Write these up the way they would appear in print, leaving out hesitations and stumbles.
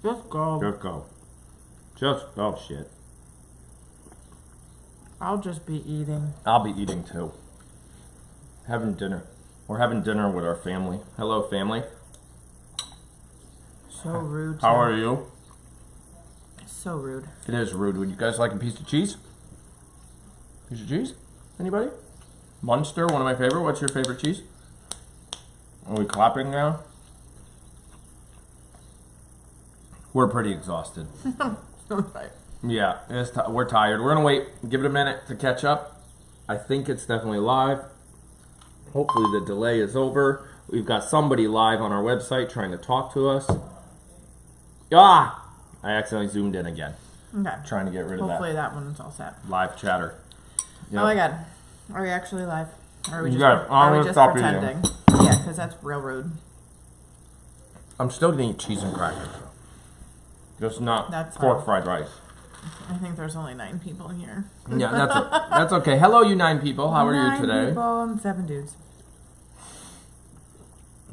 Just go. Just go. Just, oh shit. I'll just be eating. I'll be eating too. Having dinner. We're having dinner with our family. Hello, family. So rude. How are you? So rude. It is rude. Would you guys like a piece of cheese? Piece of cheese? Anybody? Munster, one of my favorite. What's your favorite cheese? Are we clapping now? We're pretty exhausted. Yeah, we're tired. We're gonna wait. Give it a minute to catch up. I think it's definitely live. Hopefully the delay is over. We've got somebody live on our website trying to talk to us. Ah! I accidentally zoomed in again. Okay. Trying to get rid of that. Hopefully that one's all set. Live chatter. Yep. Oh my god. Are we actually live? Or are we You just, got it. I'm are we gonna just stop pretending? Yeah, because that's real rude. I'm still gonna eat cheese and crackers. Just not That's pork fine. fried rice. I think there's only 9 people here. Yeah, that's okay. Hello, you 9 people. How are you today? 9 people and 7 dudes.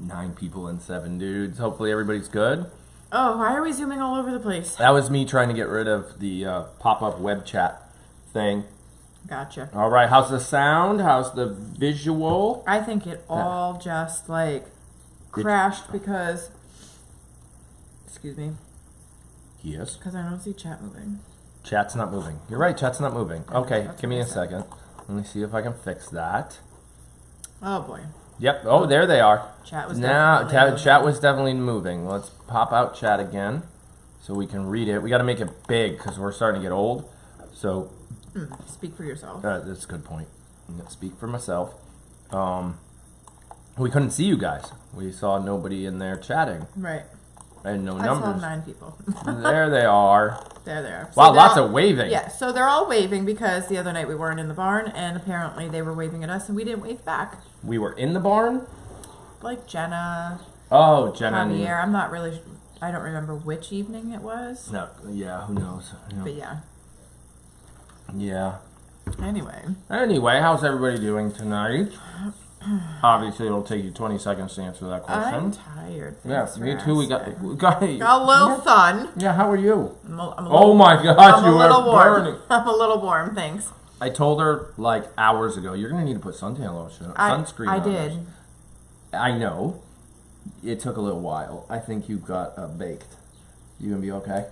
9 people and 7 dudes. Hopefully everybody's good. Oh, why are we zooming all over the place? That was me trying to get rid of the pop-up web chat thing. Gotcha. All right, how's the sound? How's the visual? I think it all just like crashed because, excuse me, Yes. because I don't see chat moving. Chat's not moving. You're right, chat's not moving. Okay, That's give me what a I said. second. Let me see if I can fix that. Oh boy, Yep. Oh, there they are. chat was Now, definitely moving. chat was definitely moving. Let's pop out chat again so we can read it. We got to make it big because we're starting to get old. So, Speak for yourself. that's a good point. I'm going to speak for myself. We couldn't see you guys. We saw nobody in there chatting Right. and no I saw numbers. 9 people. There they are. There they are. Wow, they're lots all- of waving. Yeah, so they're all waving because the other night we weren't in the barn and apparently they were waving at us and we didn't wave back. We were in the barn? Like Jenna, Oh, Jenna. Javier. I'm not really. I don't remember which evening it was. No, yeah, who knows? But yeah. Yeah. Anyway, how's everybody doing tonight? Obviously, it'll take you 20 seconds to answer that question. I'm tired. Yeah, Thanks me for too. We asking. got Got a little sun. Yeah, how are you? I'm a Oh little, my gosh, I'm you a little are warm. burning. I'm a little warm. Thanks. I told her like hours ago, you're gonna need to put suntan lotion, sunscreen I on did. this. I know. It took a little while. I think you got baked. You gonna be okay?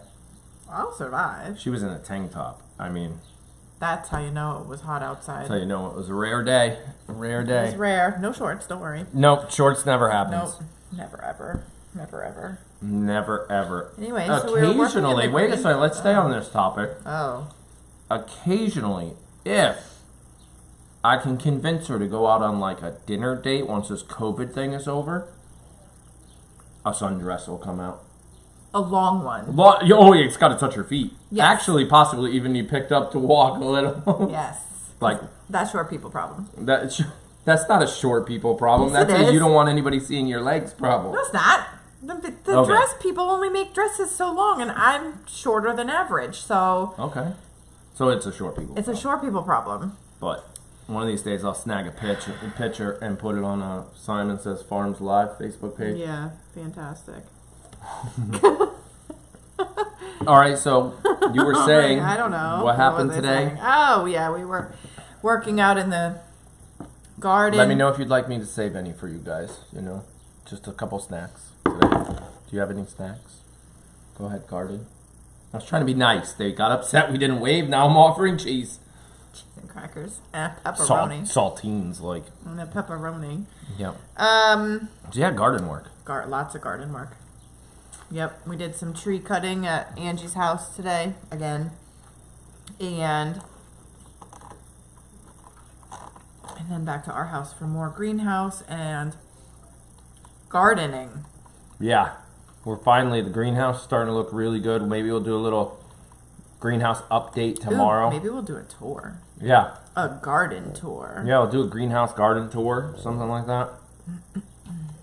I'll survive. She was in a tank top. I mean, That's how you know it was hot outside. tell you know, it was a rare day. A rare It day. was rare. No shorts. Don't worry. Nope, shorts never happens. Nope. Never ever. Never ever. Never ever. Anyway, so we were working in Occasionally, the wait a green- second, let's stay on this topic. Oh. Occasionally, if I can convince her to go out on like a dinner date once this COVID thing is over, a sundress will come out. A long one. Oh, yeah, it's got to touch your feet. Yes. Actually, possibly even you picked up to walk a little. Yes. Like That's short people problem. that's not a short people problem. Yes, it That's a is. you don't want anybody seeing your legs problem. No, it's not. The Okay. dress people only make dresses so long, and I'm shorter than average, so Okay, so it's a short people. it's a short people problem. But one of these days, I'll snag a picture and put it on a Syman Says Farms live Facebook page. Yeah, fantastic. All right, so you were saying I don't know. what happened was I today. saying? Oh, yeah, we were working out in the garden. Let me know if you'd like me to save any for you guys. You know, just a couple snacks today. Do you have any snacks? Go ahead, garden. I was trying to be nice. They got upset we didn't wave. Now I'm offering cheese. Cheese and crackers. Pepperoni. Saltines, like. And a pepperoni. Yeah. So yeah, garden work. Lots of garden work. Yep, we did some tree cutting at Angie's house today, again. And then back to our house for more greenhouse and gardening. Yeah. We're finally, the greenhouse starting to look really good. Maybe we'll do a little greenhouse update tomorrow. Ooh, maybe we'll do a tour. Yeah. A garden tour. Yeah, we'll do a greenhouse garden tour, something like that.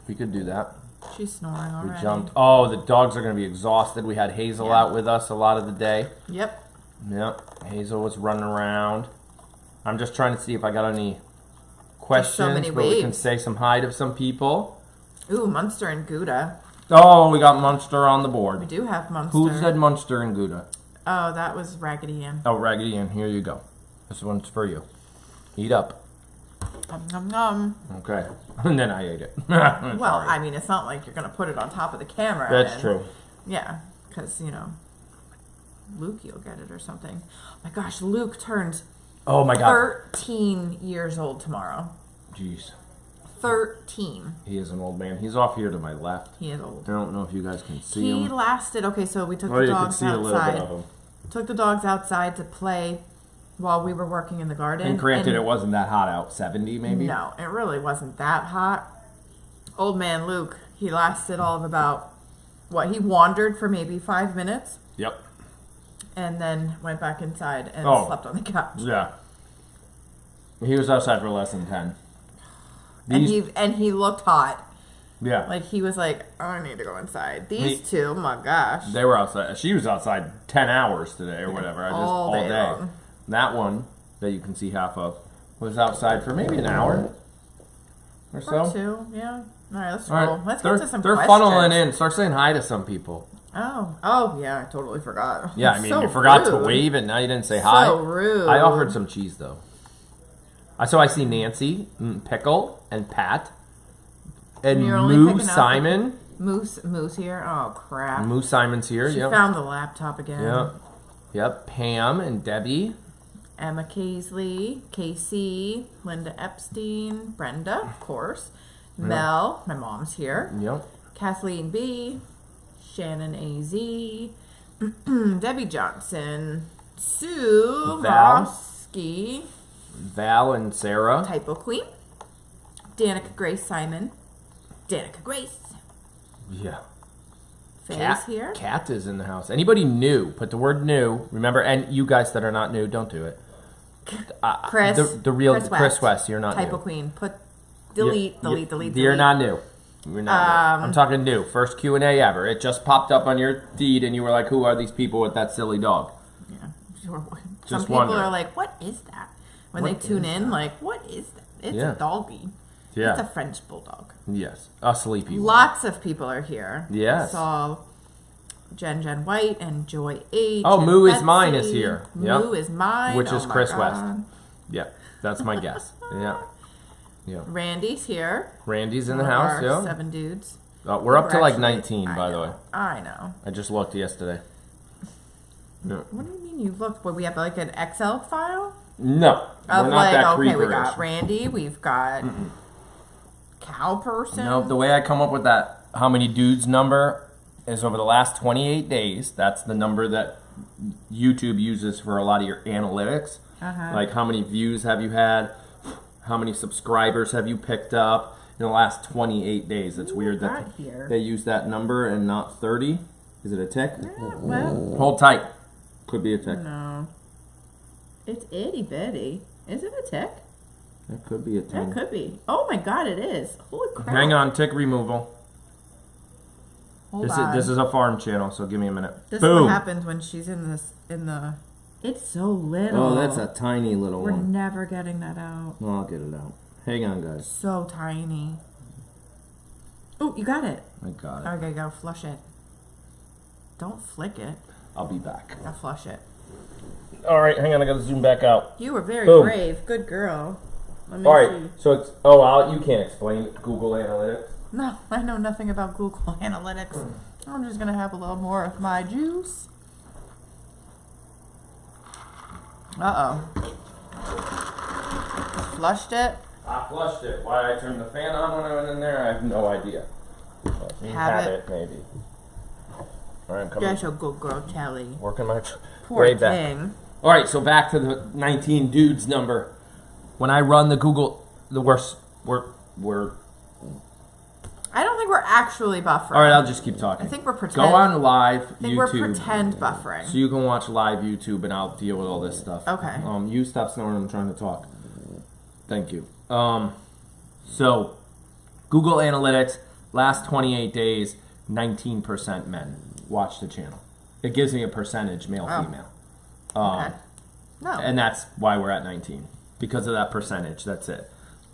We could do that. She's snoring already. We jumped. Oh, the dogs are going to be exhausted. We had Hazel Yeah. out with us a lot of the day. Yep. Yep. Hazel was running around. I'm just trying to see if I got any questions many where we can waves. say some hi to some people. Ooh, Munster and Gouda. Oh, we got Munster on the board. We do have Munster. Who said Munster and Gouda? Oh, that was Raggedy Ann. Oh, Raggedy Ann, here you go. This one's for you. Eat up. Nom, nom, nom. Okay. And then I ate it. Well, I mean, it's not like you're going to put it on top of the camera. That's true. Yeah, because, you know, Luke, you'll get it or something. Oh my gosh, Luke turns Oh my God. 13 years old tomorrow. Jeez. 13. He is an old man. He's off here to my left. He is old. I don't know if you guys can see He him. lasted, okay, so we took Oh, the you can dogs see a little bit outside. of him. Took the dogs outside to play while we were working in the garden. And granted, it wasn't that hot out. 70 maybe? No, it really wasn't that hot. Old man Luke, he lasted all of about, what, he wandered for maybe 5 minutes Yep. and then went back inside and Oh. slept on the couch. Yeah. He was outside for less than 10. And he looked hot. Yeah. Like he was like, oh, I need to go inside. These two, my gosh. They were outside. She was outside 10 hours today or whatever. All day long. That one that you can see half of was outside for maybe an hour or so. Or two, yeah. All right, let's All right. roll. Let's get to some They're questions. funneling in. Start saying hi to some people. Oh, yeah, I totally forgot. Yeah, I mean, So you forgot to rude. wave and now you didn't say hi. So rude. I offered some cheese though. So I see Nancy, Pickle, and Pat, and you're only Moo picking out Simon. Moose here. Oh crap. Moo Simon's here. She Yep. found the laptop again. Yep. Pam and Debbie. Emma Casey, Casey, Linda Epstein, Brenda, of course, Mel, my mom's here. Yep. Kathleen B, Shannon AZ, Debbie Johnson, Sue Val. Hosky, Val and Sarah. Typo Queen, Danica Grace Simon, Danica Grace, Yeah. Faye's here. Cat is in the house. Anybody new? Put the word new. Remember, and you guys that are not new, don't do it. Chris, the real Chris Chris West. You're not Typo new. Queen, put delete. You're not new. You're not new. I'm talking new. First Q&A ever. It just popped up on your feed, and you were like, "Who are these people with that silly dog?" Yeah, sure. Some Just people wondering. are like, "What is that?" When What they tune is in, that? like, "What is that?" It's Yeah. a doggy. Yeah. It's a French bulldog. Yes. A sleepy one. Lots of people are here. Yes. Saw Jen White and Joy H. Oh, and Moo is Betsy. mine is here. Yep. Moo is mine. Which is my Chris God. West. Yeah. That's my guess. Yeah. Yeah. Randy's here. Randy's in the One of house. our Yeah. 7 dudes. We're up to like Actually, 19, I by the know. way. I know. I just looked yesterday. Yeah. What do you mean you looked? What, we have like an Excel file? No, Of we're not like, that okay, we creeperish. got Randy, we've got Cow Person. No, the way I come up with that, how many dudes number, is over the last 28 days. That's the number that YouTube uses for a lot of your analytics. Like how many views have you had? How many subscribers have you picked up in the last 28 days? It's weird that got here? they use that number and not 30. Is it a tick? Yeah, well, Hold tight. Could be a tick. no. It's itty bitty. Is it a tick? That could be a tick. That could be. Oh my god, it is. Holy crap. Hang on, tick removal. Hold This on. is a farm channel, so give me a minute. This Boom. is what happens when she's in the... It's so little. Oh, that's a tiny little We're one. never getting that out. Well, I'll get it out. Hang on, guys. So tiny. Oh, you got it. I got it. Okay, go flush it. Don't flick it. I'll be back. Now flush it. All right, hang on. I gotta zoom back out. You were very Boom. brave. Good girl. Let me All right, see. so it's you can't explain Google Analytics. No, I know nothing about Google Analytics. I'm just gonna have a little more of my juice. Flushed it. I flushed it. Why I turned the fan on when I went in there, I have no idea. Have it. maybe. All right, I'm coming. That's a good girl, Telly. Working my Poor way back. thing. All right, so back to the 19 dudes number. When I run the Google, we're. I don't think we're actually buffering. All right, I'll just keep talking. I think we're pretend. Go on live I think YouTube. we're pretend buffering. So you can watch live YouTube, and I'll deal with all this stuff. Okay. You stop snoring. I'm trying to talk. Thank you. So Google Analytics, last 28 days, 19% men watch the channel. It gives me a percentage, male, female. Okay. No. And that's why we're at 19. Because of that percentage. That's it.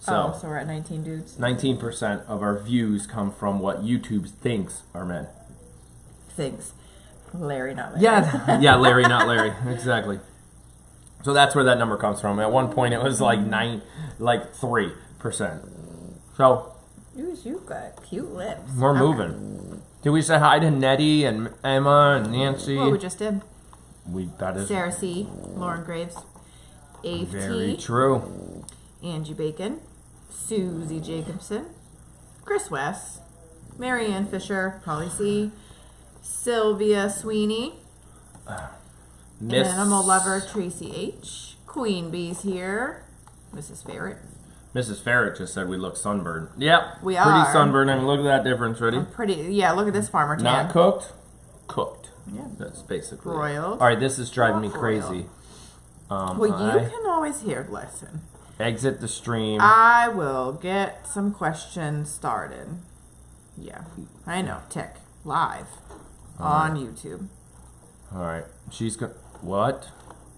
So we're at 19 dudes. 19% of our views come from what YouTube thinks are men. Thinks. Larry, not Larry. Yeah, Larry, not Larry. Exactly. So that's where that number comes from. At one point, it was like 3%. So You got cute lips. we're moving. Did we say hi to Nettie and Emma and Nancy? Well, we just did. That is Sarah C., Lauren Graves, Ave very T., true. Angie Bacon, Susie Jacobson, Chris West, Marianne Fisher, Polly C., Sylvia Sweeney, Animal Lover Tracy H., Queen Bee's here, Mrs. Ferret. Mrs. Ferret just said we look sunburned. Yep, We pretty are. sunburned. I mean, look at that difference, ready? Yeah, look at this farmer tan. Not cooked, cooked. Yeah. That's basically it. Broiled. All right, this is driving me Broiled. crazy. Well, you can always listen. Exit the stream. I will get some questions started. Yeah, I know. Tick. Live on YouTube. All right, she's got what?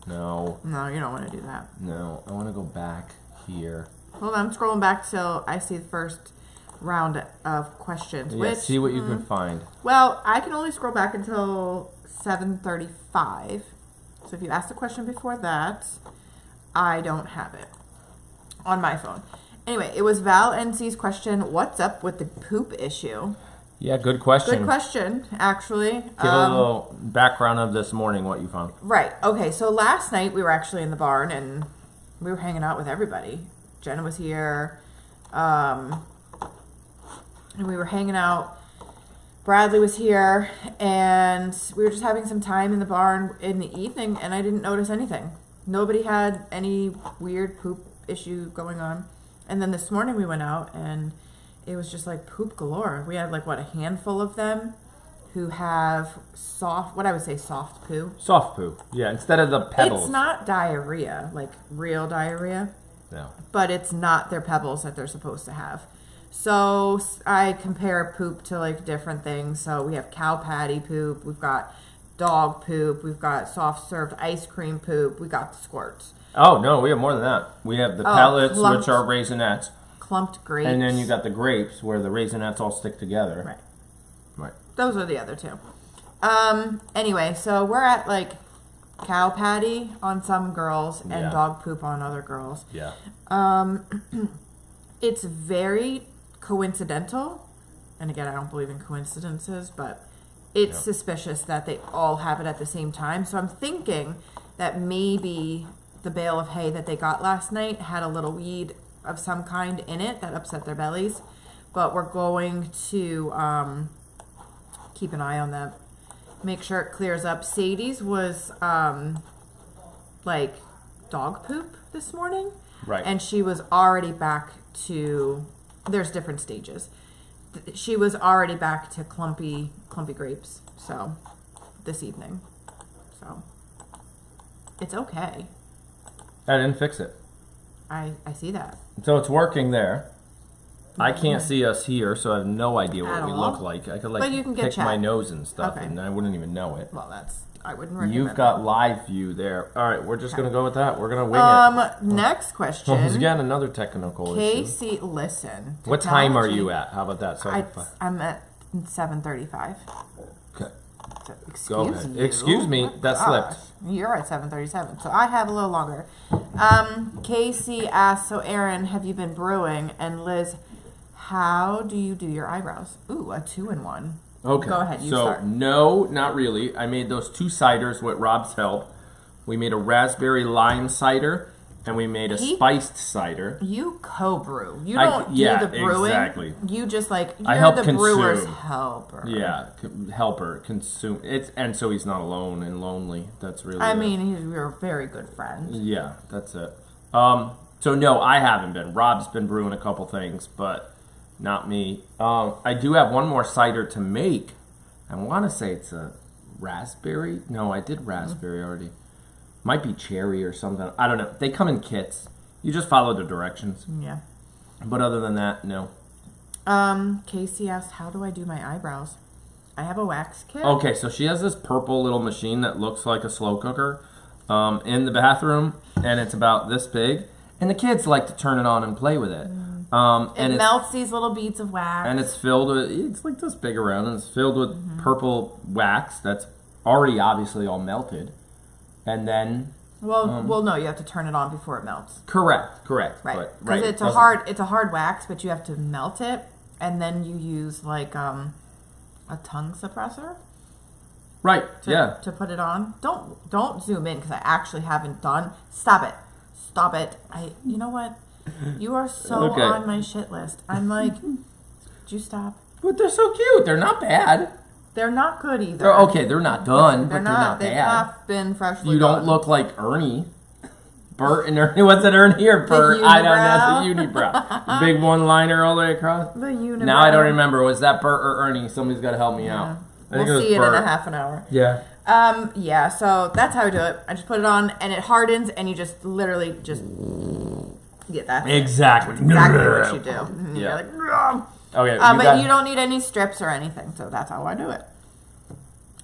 No, No, you don't want to do that. no. I want to go back here. Hold on, I'm scrolling back till I see the first round of questions. Yeah, see what you can find. Well, I can only scroll back until 7:35. So if you asked a question before that, I don't have it on my phone. Anyway, it was Val NC's question, what's up with the poop issue? Yeah, good question. Good question, actually. Give a little background of this morning, what you found. Right. Okay, so last night we were actually in the barn and we were hanging out with everybody. Jenna was here. And we were hanging out. Bradley was here, and we were just having some time in the barn in the evening, and I didn't notice anything. Nobody had any weird poop issue going on. And then this morning we went out, and it was just like poop galore. We had a handful of them who have soft poo. Soft poo. Yeah, instead of the pebbles. It's not diarrhea, like real diarrhea. No. But it's not their pebbles that they're supposed to have. So I compare poop to different things. So we have cow patty poop, we've got dog poop, we've got soft served ice cream poop, we got the squirts. Oh, no, we have more than that. We have the pellets, clumped- which are raisinets. Clumped grapes. And then you got the grapes, where the raisinets all stick together. Right. Right. Those are the other two. Anyway, so we're at cow patty on some girls and Yeah. dog poop on other girls. Yeah. It's very coincidental, and again, I don't believe in coincidences, but it's suspicious that they all have it at the same time. So I'm thinking that maybe the bale of hay that they got last night had a little weed of some kind in it that upset their bellies. But we're going to keep an eye on that, make sure it clears up. Sadie's was dog poop this morning. Right. And she was already back to, there's different stages. She was already back to clumpy grapes. So this evening. So it's okay. I didn't fix it. I see that. So it's working there. I can't see us here, so I have no idea what At we all? look like. I could But you can get pick chat. my nose and stuff, Okay. and I wouldn't even know it. Well, I wouldn't recommend You've got live view there. All right, we're just gonna go with that. We're gonna wing it. Next question. it. Again, another technical issue. Casey, listen. What time are Technology- you at? How about that? So I'm at 7:35. okay. So, Go ahead. you. Excuse me, Oh my that gosh. slipped. You're at 7:37, so I have a little longer. Casey asked, so Aaron, have you been brewing? And Liz, how do you do your eyebrows? Ooh, a 2-in-1. Okay. Go ahead, you so, start. no, not really. I made those 2 ciders with Rob's help. We made a raspberry lime cider, and we made a spiced cider. You co-brew. You don't do the brewing. Exactly. You just you're I help the brewer's consume. helper. Yeah, helper, consume. And so he's not alone and lonely. That's really I it. mean, we're very good friends. Yeah, that's it. So no, I haven't been. Rob's been brewing a couple things, but not me. I do have one more cider to make. I want to say it's a raspberry. No, I did raspberry already. Might be cherry or something. I don't know. They come in kits. You just follow the directions. Yeah. But other than that, no. Casey asked, how do I do my eyebrows? I have a wax kit. Okay, so she has this purple little machine that looks like a slow cooker in the bathroom, and it's about this big. And the kids like to turn it on and play with it. It melts these little beads of wax. And it's filled with, it's like this big around, and it's filled with purple wax that's already obviously all melted. And then... Well, no, you have to turn it on before it melts. Correct. Right. Because it's a hard wax, but you have to melt it, and then you use like a tongue suppressor. Right. To put it on. Don't zoom in because I actually haven't done. Stop it. You know what? You are so on my shit list. I'm like, would you stop? But they're so cute. They're not bad. They're not good either. They're not done, but they're not They've bad. not been freshly You don't done. look like Ernie. Bert and Ernie. What's it, Ernie or Bert? I don't know. The unibrow. Big one-liner all the way across. The unibrow. Now I don't remember. Was that Bert or Ernie? Somebody's got to help me out. We'll see it in a half an hour. Yeah. Yeah, so that's how I do it. I just put it on, and it hardens, and you just literally just get that. Exactly. Exactly what you do. And Yeah. you're like, "Grr." Okay. But you don't need any strips or anything, so that's how I do it.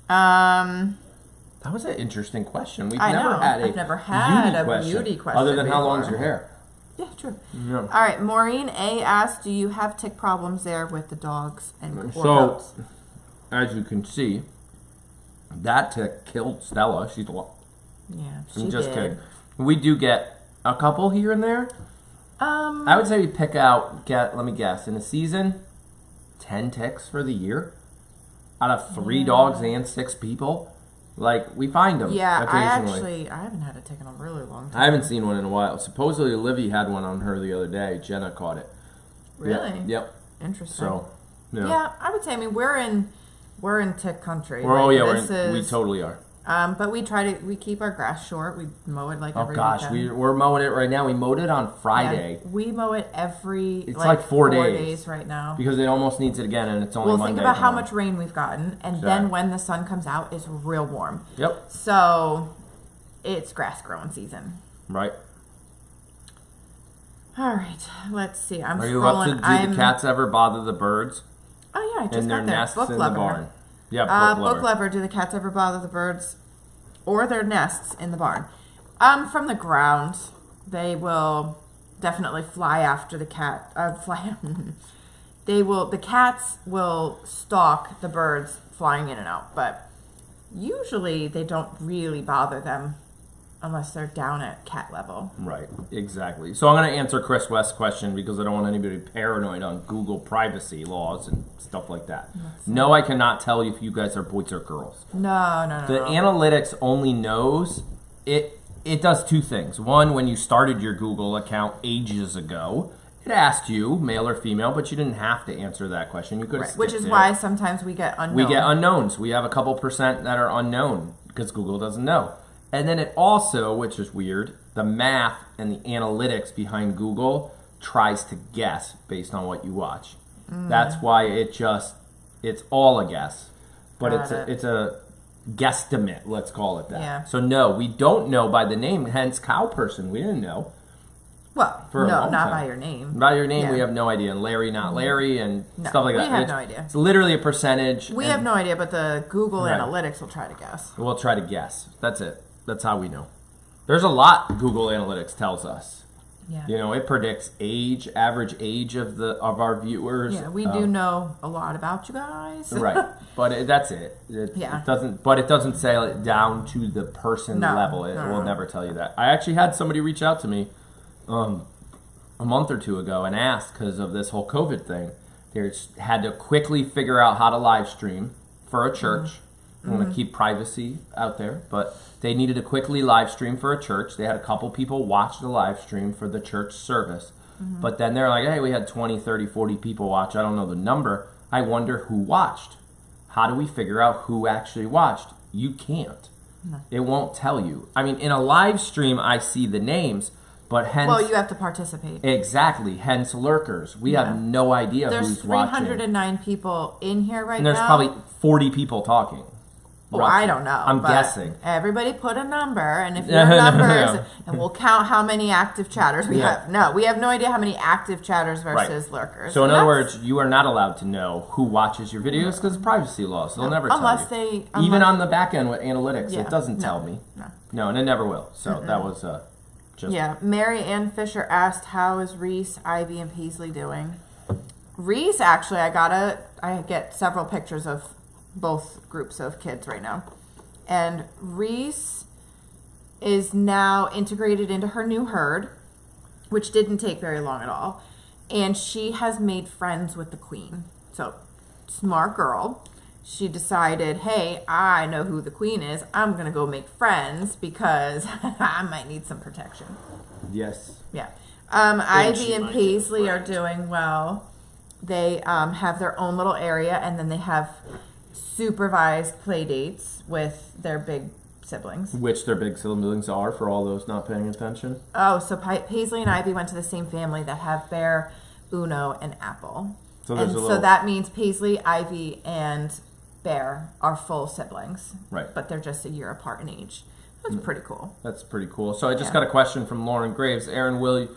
That was an interesting question. I've never had a beauty question other than how before. long's your hair? Yeah, true. Yeah. All right, Maureen A asked, do you have tick problems there with the dogs and So, as you can see, that tick killed Stella. She's I'm just kidding. We do get a couple here and there. I would say we pick out, let me guess, in a season, 10 ticks for the year. Out of 3 dogs and 6 people. Like, we find them occasionally. I haven't had a tick in a really long time. I haven't seen one in a while. Supposedly, Livy had one on her the other day. Jenna caught it. Really? Yep. Interesting. So, yeah, I would say, we're in tick country. We totally are. But we keep our grass short. We mow it like every weekend. We're mowing it right now. We mowed it on Friday. Yeah, we mow it It's like 4 days right now. Because it almost needs it again, and it's only Monday. Think about how much rain we've gotten, and then when the sun comes out, it's real warm. Yep. So, it's grass growing season. Right. All right, let's see. Are you up to, do the cats ever bother the birds? Oh, yeah, I just in their got there. nests Book in lover. the barn. Yeah, book lover. Do the cats ever bother the birds or their nests in the barn? From the ground, they will definitely fly after the cat. The cats will stalk the birds flying in and out, but usually they don't really bother them unless they're down at cat level. Right, exactly. So I'm going to answer Chris West's question because I don't want anybody paranoid on Google privacy laws and stuff like that. No, I cannot tell you if you guys are boys or girls. No. The analytics only knows it does 2 things. One, when you started your Google account ages ago, it asked you, male or female, but you didn't have to answer that question. You could have which is why sometimes we get unknown. We get unknowns. We have a couple percent that are unknown because Google doesn't know. And then it also, which is weird, the math and the analytics behind Google tries to guess based on what you watch. That's why it's all a guess. But it's a guesstimate, let's call it that. Yeah. So no, we don't know by the name, hence cow person. We didn't know. Well, no, not by your name. By your name, we have no idea. And Larry, not Larry, and stuff like that. We have no idea. It's literally a percentage. We have no idea, but the Google Analytics will try to guess. We'll try to guess. That's it. That's how we know. There's a lot Google Analytics tells us. Yeah. You know, it predicts average age of our viewers. Yeah, we do know a lot about you guys. Right, but that's it. It doesn't say it down to the person level. It will never tell you that. I actually had somebody reach out to me a month or 2 ago and asked because of this whole COVID thing. They had to quickly figure out how to live stream for a church. I want to keep privacy out there, but they needed to quickly live stream for a church. They had a couple people watch the live stream for the church service. But then they're like, hey, we had 20, 30, 40 people watch. I don't know the number. I wonder who watched. How do we figure out who actually watched? You can't. No. It won't tell you. I mean, in a live stream, I see the names, but hence... Well, you have to participate. Exactly. Hence lurkers. We have no idea who's watching. There's 309 people in here right now. And there's probably 40 people talking. Well, I don't know. I'm guessing. Everybody put a number, and if your number is, and we'll count how many active chatters we have. No, we have no idea how many active chatters versus lurkers. So in other words, you are not allowed to know who watches your videos because of privacy laws. They'll never tell you. Even on the back end with analytics, it doesn't tell me. No, and it never will. So that was Yeah, Mary Ann Fisher asked, how is Reese, Ivy, and Paisley doing? Reese, actually, I get several pictures of both groups of kids right now. And Reese is now integrated into her new herd, which didn't take very long at all. And she has made friends with the queen. So, smart girl. She decided, hey, I know who the queen is. I'm going to go make friends because I might need some protection. Yes. Yeah. Ivy and Paisley are doing well. They have their own little area, and then they have supervised play dates with their big siblings. Which their big siblings are, for all those not paying attention. Oh, so Paisley and Ivy went to the same family that have Bear, Uno, and Apple. So that means Paisley, Ivy, and Bear are full siblings. Right. But they're just a year apart in age. That's pretty cool. That's pretty cool. So I just got a question from Lauren Graves. Aaron,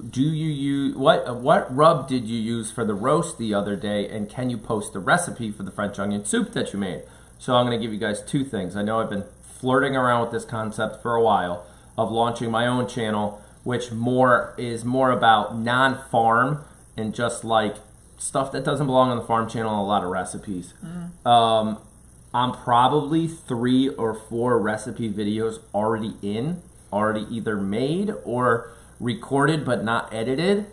do you use what rub did you use for the roast the other day, and can you post the recipe for the French onion soup that you made? So I'm going to give you guys two things. I know I've been flirting around with this concept for a while of launching my own channel, which is more about non-farm and just like stuff that doesn't belong on the farm channel and a lot of recipes. I'm probably 3 or 4 recipe videos already either made or recorded but not edited.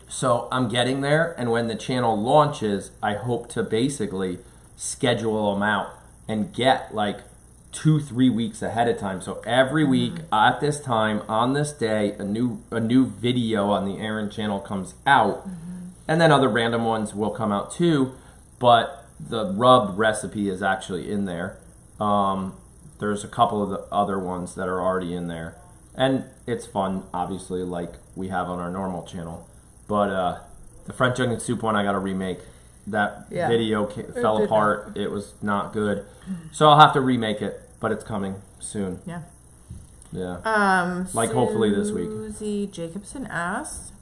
So I'm getting there, and when the channel launches, I hope to basically schedule them out and get like 2-3 weeks ahead of time. So every week at this time on this day, a new video on the Aaron channel comes out, and then other random ones will come out too. But the rubbed recipe is actually in there. There's a couple of the other ones that are already in there, and it's fun, obviously, like we have on our normal channel. But the French onion soup one, I got to remake. That video fell apart. It was not good, so I'll have to remake it. But it's coming soon. Yeah. Like hopefully this week. Susie Jacobson asked,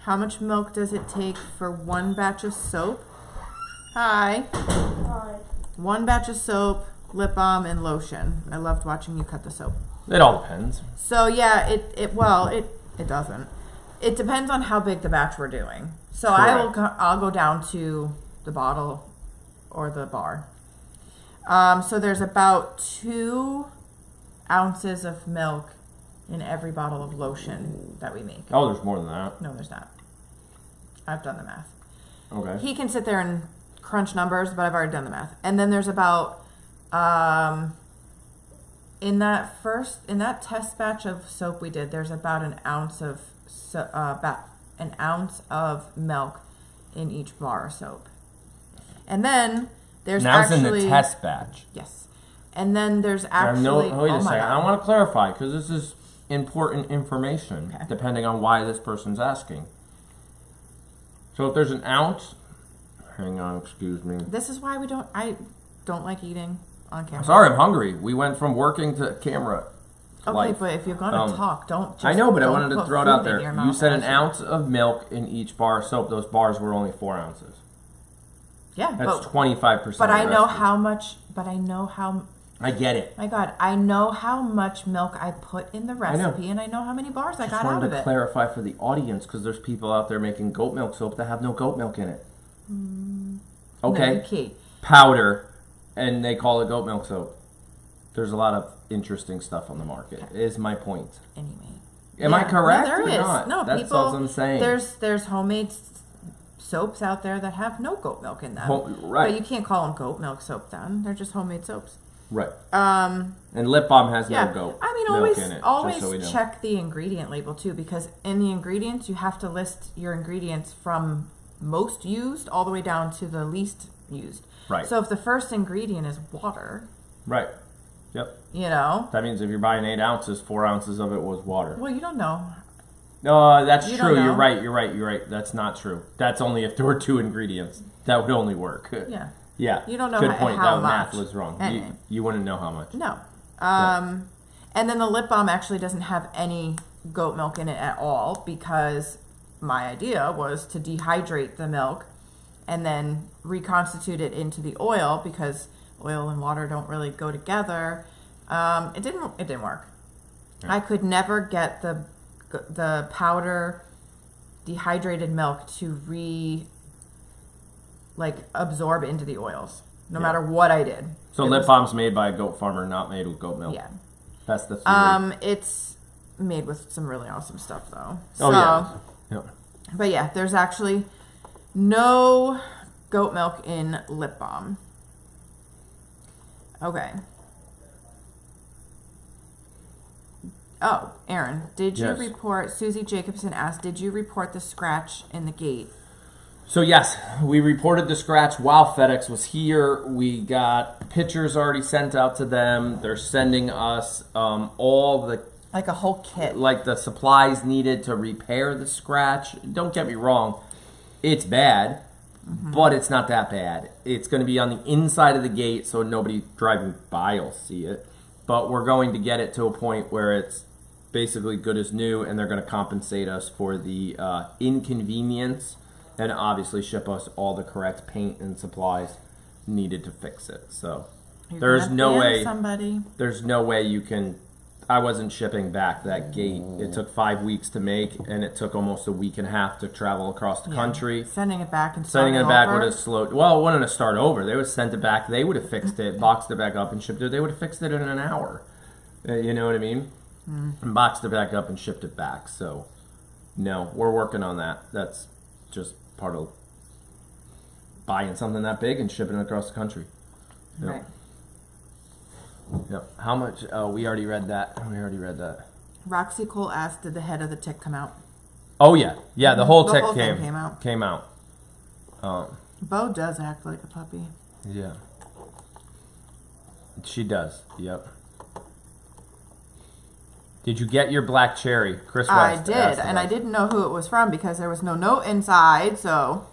how much milk does it take for one batch of soap? Hi. One batch of soap, lip balm, and lotion. I loved watching you cut the soap. It all depends. So yeah, it doesn't. It depends on how big the batch we're doing. So I'll go down to the bottle or the bar. So there's about 2 ounces of milk in every bottle of lotion that we make. Oh, there's more than that. No, there's not. I've done the math. Okay. He can sit there and crunch numbers, but I've already done the math. And then there's about in that test batch of soap we did, there's about an ounce of milk in each bar of soap. And then there's in the test batch. Yes. And then there's actually wait a second. I want to clarify because this is important information depending on why this person's asking. So if there's an ounce, hang on, excuse me. This is why I don't like eating on camera. Sorry, I'm hungry. We went from working to camera. Okay, but if you're gonna talk, don't. Just, I know, but I wanted to throw it out there. You said an also. ounce of milk in each bar of soap. Those bars were only 4 ounces. Yeah, that's 25%. But I know how much. But I know how. I get it. My God, I know how much milk I put in the recipe, and I know how many bars I got out of it. Just wanted to clarify for the audience because there's people out there making goat milk soap that have no goat milk in it. Okay. No, powder, and they call it goat milk soap. There's a lot of interesting stuff on the market. Is my point. Anyway. Am I correct? No, there is. Not? No, that's all I'm saying. There's homemade soaps out there that have no goat milk in them. Right. But you can't call them goat milk soap then. They're just homemade soaps. Right. And lip balm has no goat milk in it. Always check the ingredient label too, because in the ingredients you have to list your ingredients from most used all the way down to the least used. Right. So if the first ingredient is water. Right. Yep. You know. That means if you're buying 8 ounces, 4 ounces of it was water. Well, you don't know. No, that's true. You're right. That's not true. That's only if there were 2 ingredients. That would only work. Yeah. Yeah. You don't know Good point. how that much. math was wrong. You wouldn't know how much. No. And then the lip balm actually doesn't have any goat milk in it at all, because my idea was to dehydrate the milk and then reconstitute it into the oil, because oil and water don't really go together. It didn't work. Yeah. I could never get the powder dehydrated milk to absorb into the oils, no matter what I did. So lip balm's made by a goat farmer, not made with goat milk. Yeah. That's the theory. It's made with some really awesome stuff, though. Oh, yeah. Yep. But yeah, there's actually no goat milk in lip balm. Okay. Oh, Aaron, did you report, Susie Jacobson asked, did you report the scratch in the gate? So yes, we reported the scratch while FedEx was here. We got pictures already sent out to them. They're sending us all the... Like a whole kit. Like the supplies needed to repair the scratch. Don't get me wrong, it's bad, but it's not that bad. It's going to be on the inside of the gate so nobody driving by will see it. But we're going to get it to a point where it's basically good as new, and they're going to compensate us for the inconvenience and obviously ship us all the correct paint and supplies needed to fix it. So there's no way you can... I wasn't shipping back that gate. It took 5 weeks to make, and it took almost a week and a half to travel across the country. Sending it back would have slowed. Well, it wouldn't have started over. They would have sent it back. They would have fixed it, boxed it back up, and shipped it. They would have fixed it in an hour. You know what I mean? And boxed it back up and shipped it back. So, no, we're working on that. That's just part of buying something that big and shipping it across the country. Yep. Right. Yep. How much? Oh, we already read that. Roxy Cole asked, did the head of the tick come out? Oh, yeah. Yeah, the whole tick thing came out. Bo does act like a puppy. Yeah. She does. Yep. Did you get your black cherry? Chris West I did, and I didn't know who it was from because there was no note inside, so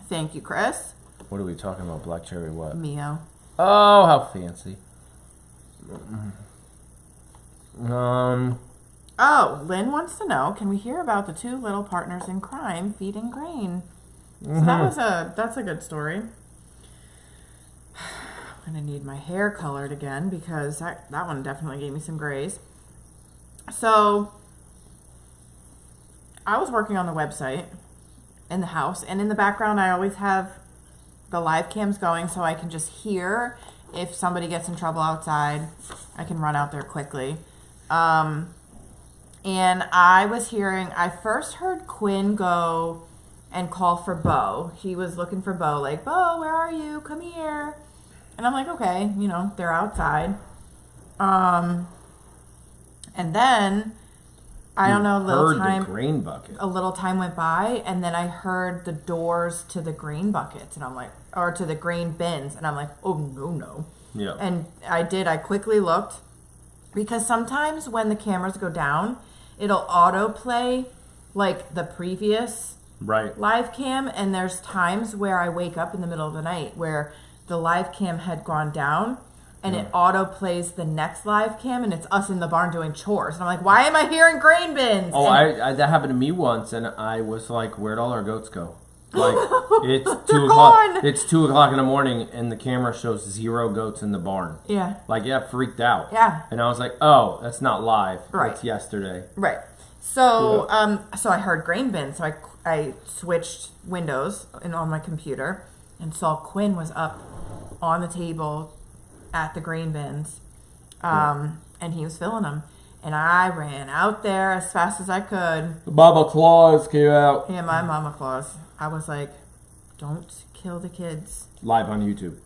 thank you, Chris. What are we talking about? Black cherry what? Mio. Oh, how fancy. Oh, Lynn wants to know, can we hear about the two little partners in crime feeding grain? So that's a good story. I'm gonna need my hair colored again because that one definitely gave me some grays. So I was working on the website in the house, and in the background I always have the live cams going so I can just hear if somebody gets in trouble outside. I can run out there quickly. And I first heard Quinn go and call for Bo. He was looking for Bo, like, Bo, where are you? Come here. And I'm like, okay, they're outside. And then I don't know, the grain bucket. A little time went by, and then I heard the doors to the grain buckets, and I'm like, or to the grain bins, and I'm like, oh no. Yeah. And I quickly looked, because sometimes when the cameras go down, it'll autoplay like the previous live cam, and there's times where I wake up in the middle of the night where the live cam had gone down, and it auto plays the next live cam, and it's us in the barn doing chores. And I'm like, why am I hearing grain bins? Oh, I that happened to me once, and I was like, where'd all our goats go? Like, it's 2 o'clock. It's 2 o'clock in the morning, and the camera shows 0 goats in the barn. Yeah. Like, freaked out. Yeah. And I was like, oh, that's not live. Right. It's yesterday. Right. So, so I heard grain bins, so I switched windows on my computer and saw Quinn was up on the table at the grain bins, and he was filling them, and I ran out there as fast as I could. The Mama Claus came out. Yeah, my Mama Claus. I was like, don't kill the kids. Live on YouTube.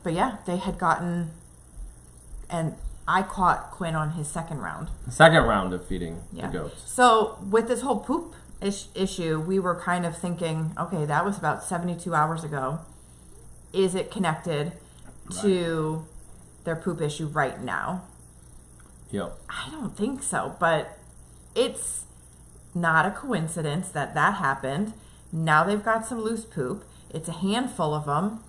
But yeah, they had gotten, and I caught Quinn on his second round. The second round of feeding the goats. So with this whole poop issue, we were kind of thinking, okay, that was about 72 hours ago. Is it connected to their poop issue right now? Yep. I don't think so, but it's not a coincidence that happened. Now they've got some loose poop. It's a handful of them.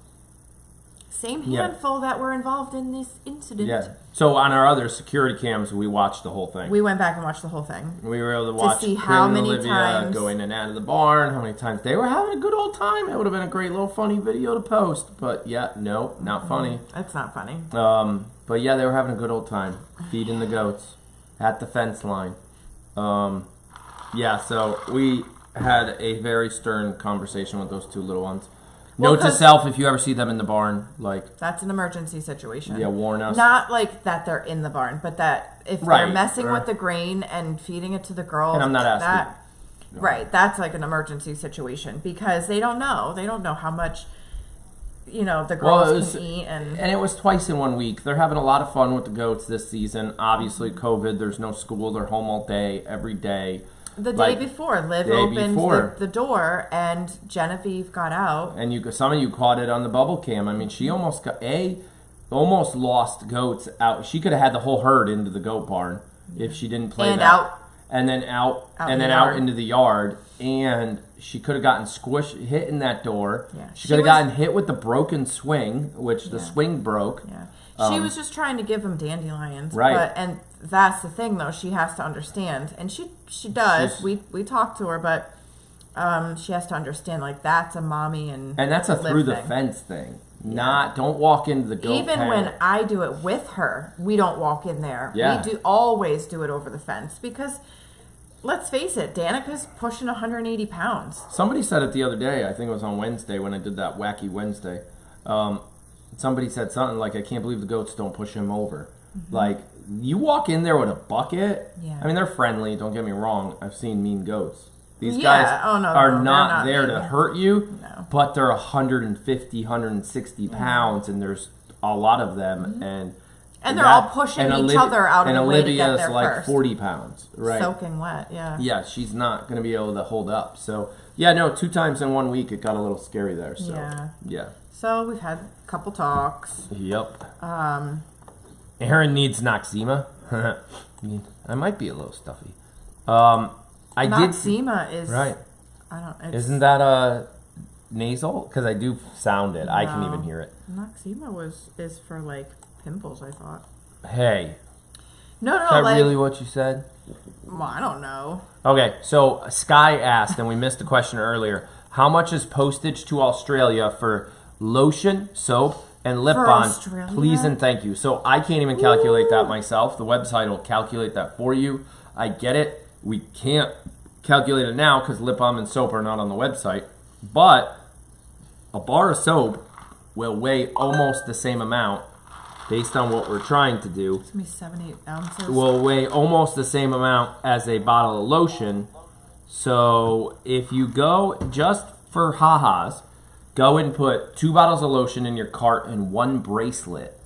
Same handful that were involved in this incident. Yeah. So on our other security cams, we watched the whole thing. We went back and watched the whole thing. We were able to watch see how Quinn and many Olivia times go in and out of the barn, how many times they were having a good old time. It would have been a great little funny video to post. But yeah, no, not funny. That's not funny. But yeah, they were having a good old time feeding the goats at the fence line. Yeah, so we had a very stern conversation with those two little ones. Note to self, if you ever see them in the barn, like... That's an emergency situation. Yeah, warn us. Not like that they're in the barn, but that if they're messing with the grain and feeding it to the girls... And I'm not asking. No. Right, that's like an emergency situation because they don't know. They don't know how much, the girls can eat. And it was twice in 1 week. They're having a lot of fun with the goats this season. Obviously, COVID, there's no school. They're home all day, every day. The day before, Liv opened the door, and Genevieve got out. And some of you caught it on the bubble cam. I mean, she almost lost goats out. She could have had the whole herd into the goat barn if she didn't play out into the yard. And she could have gotten squished, hit in that door. Yeah. She could have gotten hit with the broken swing, which the swing broke. Yeah. She was just trying to give them dandelions. Right. And that's the thing, though. She has to understand. And she does. We talk to her, but she has to understand, like, that's a mommy and that's a through the fence thing. Don't walk into the goat Even when I do it with her, we don't walk in there. Yeah. We always do it over the fence because... Let's face it, Danica's pushing 180 pounds. Somebody said it the other day, I think it was on Wednesday when I did that Wacky Wednesday. Somebody said something like, I can't believe the goats don't push him over. Mm-hmm. Like, you walk in there with a bucket. Yeah. I mean, they're friendly, don't get me wrong. I've seen mean goats. These guys are not there to hurt you, but they're 150, 160 pounds, and there's a lot of them. Mm-hmm. And they're all pushing each other out of the way to get there first. And Olivia's like 40 pounds, right? Soaking wet, yeah. Yeah, she's not going to be able to hold up. So, yeah, no, 2 times in 1 week it got a little scary there. So, yeah. So we've had a couple talks. Yep. Aaron needs Noxzema. I might be a little stuffy. Noxzema is... Right. Isn't that nasal? Because I do sound it. No. I can even hear it. Noxzema is for, like... pimples, I thought. Hey. No, is that really what you said? Well, I don't know. Okay, so Sky asked, and we missed a question earlier, how much is postage to Australia for lotion, soap, and lip balm? Please and thank you. So I can't even calculate that myself. The website will calculate that for you. I get it. We can't calculate it now because lip balm and soap are not on the website. But a bar of soap will weigh almost the same amount. Based on what we're trying to do, it's going to be 7-8 ounces. Will weigh almost the same amount as a bottle of lotion. So if you go just for ha-has, go and put 2 bottles of lotion in your cart and 1 bracelet.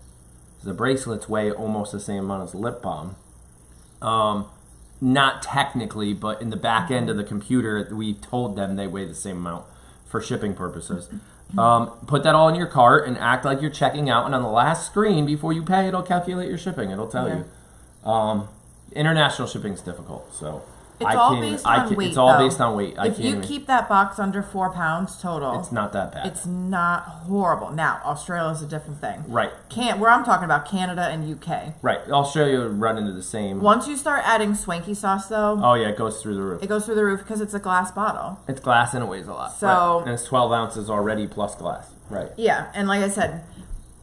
The bracelets weigh almost the same amount as lip balm. Not technically, but in the back end of the computer, we told them they weigh the same amount for shipping purposes. Put that all in your cart and act like you're checking out, and on the last screen before you pay, it'll calculate your shipping. It'll tell you. International shipping is difficult, so it's all based on weight. It's all based on weight. If you keep that box under 4 pounds total, it's not that bad. It's not horrible. Now Australia is a different thing, right? Where I'm talking about Canada and UK, right? Australia would run into the same. Once you start adding swanky sauce, though, oh yeah, it goes through the roof. It goes through the roof because it's a glass bottle. It's glass and it weighs a lot. So right. And it's 12 ounces already plus glass, right? Yeah, and like I said,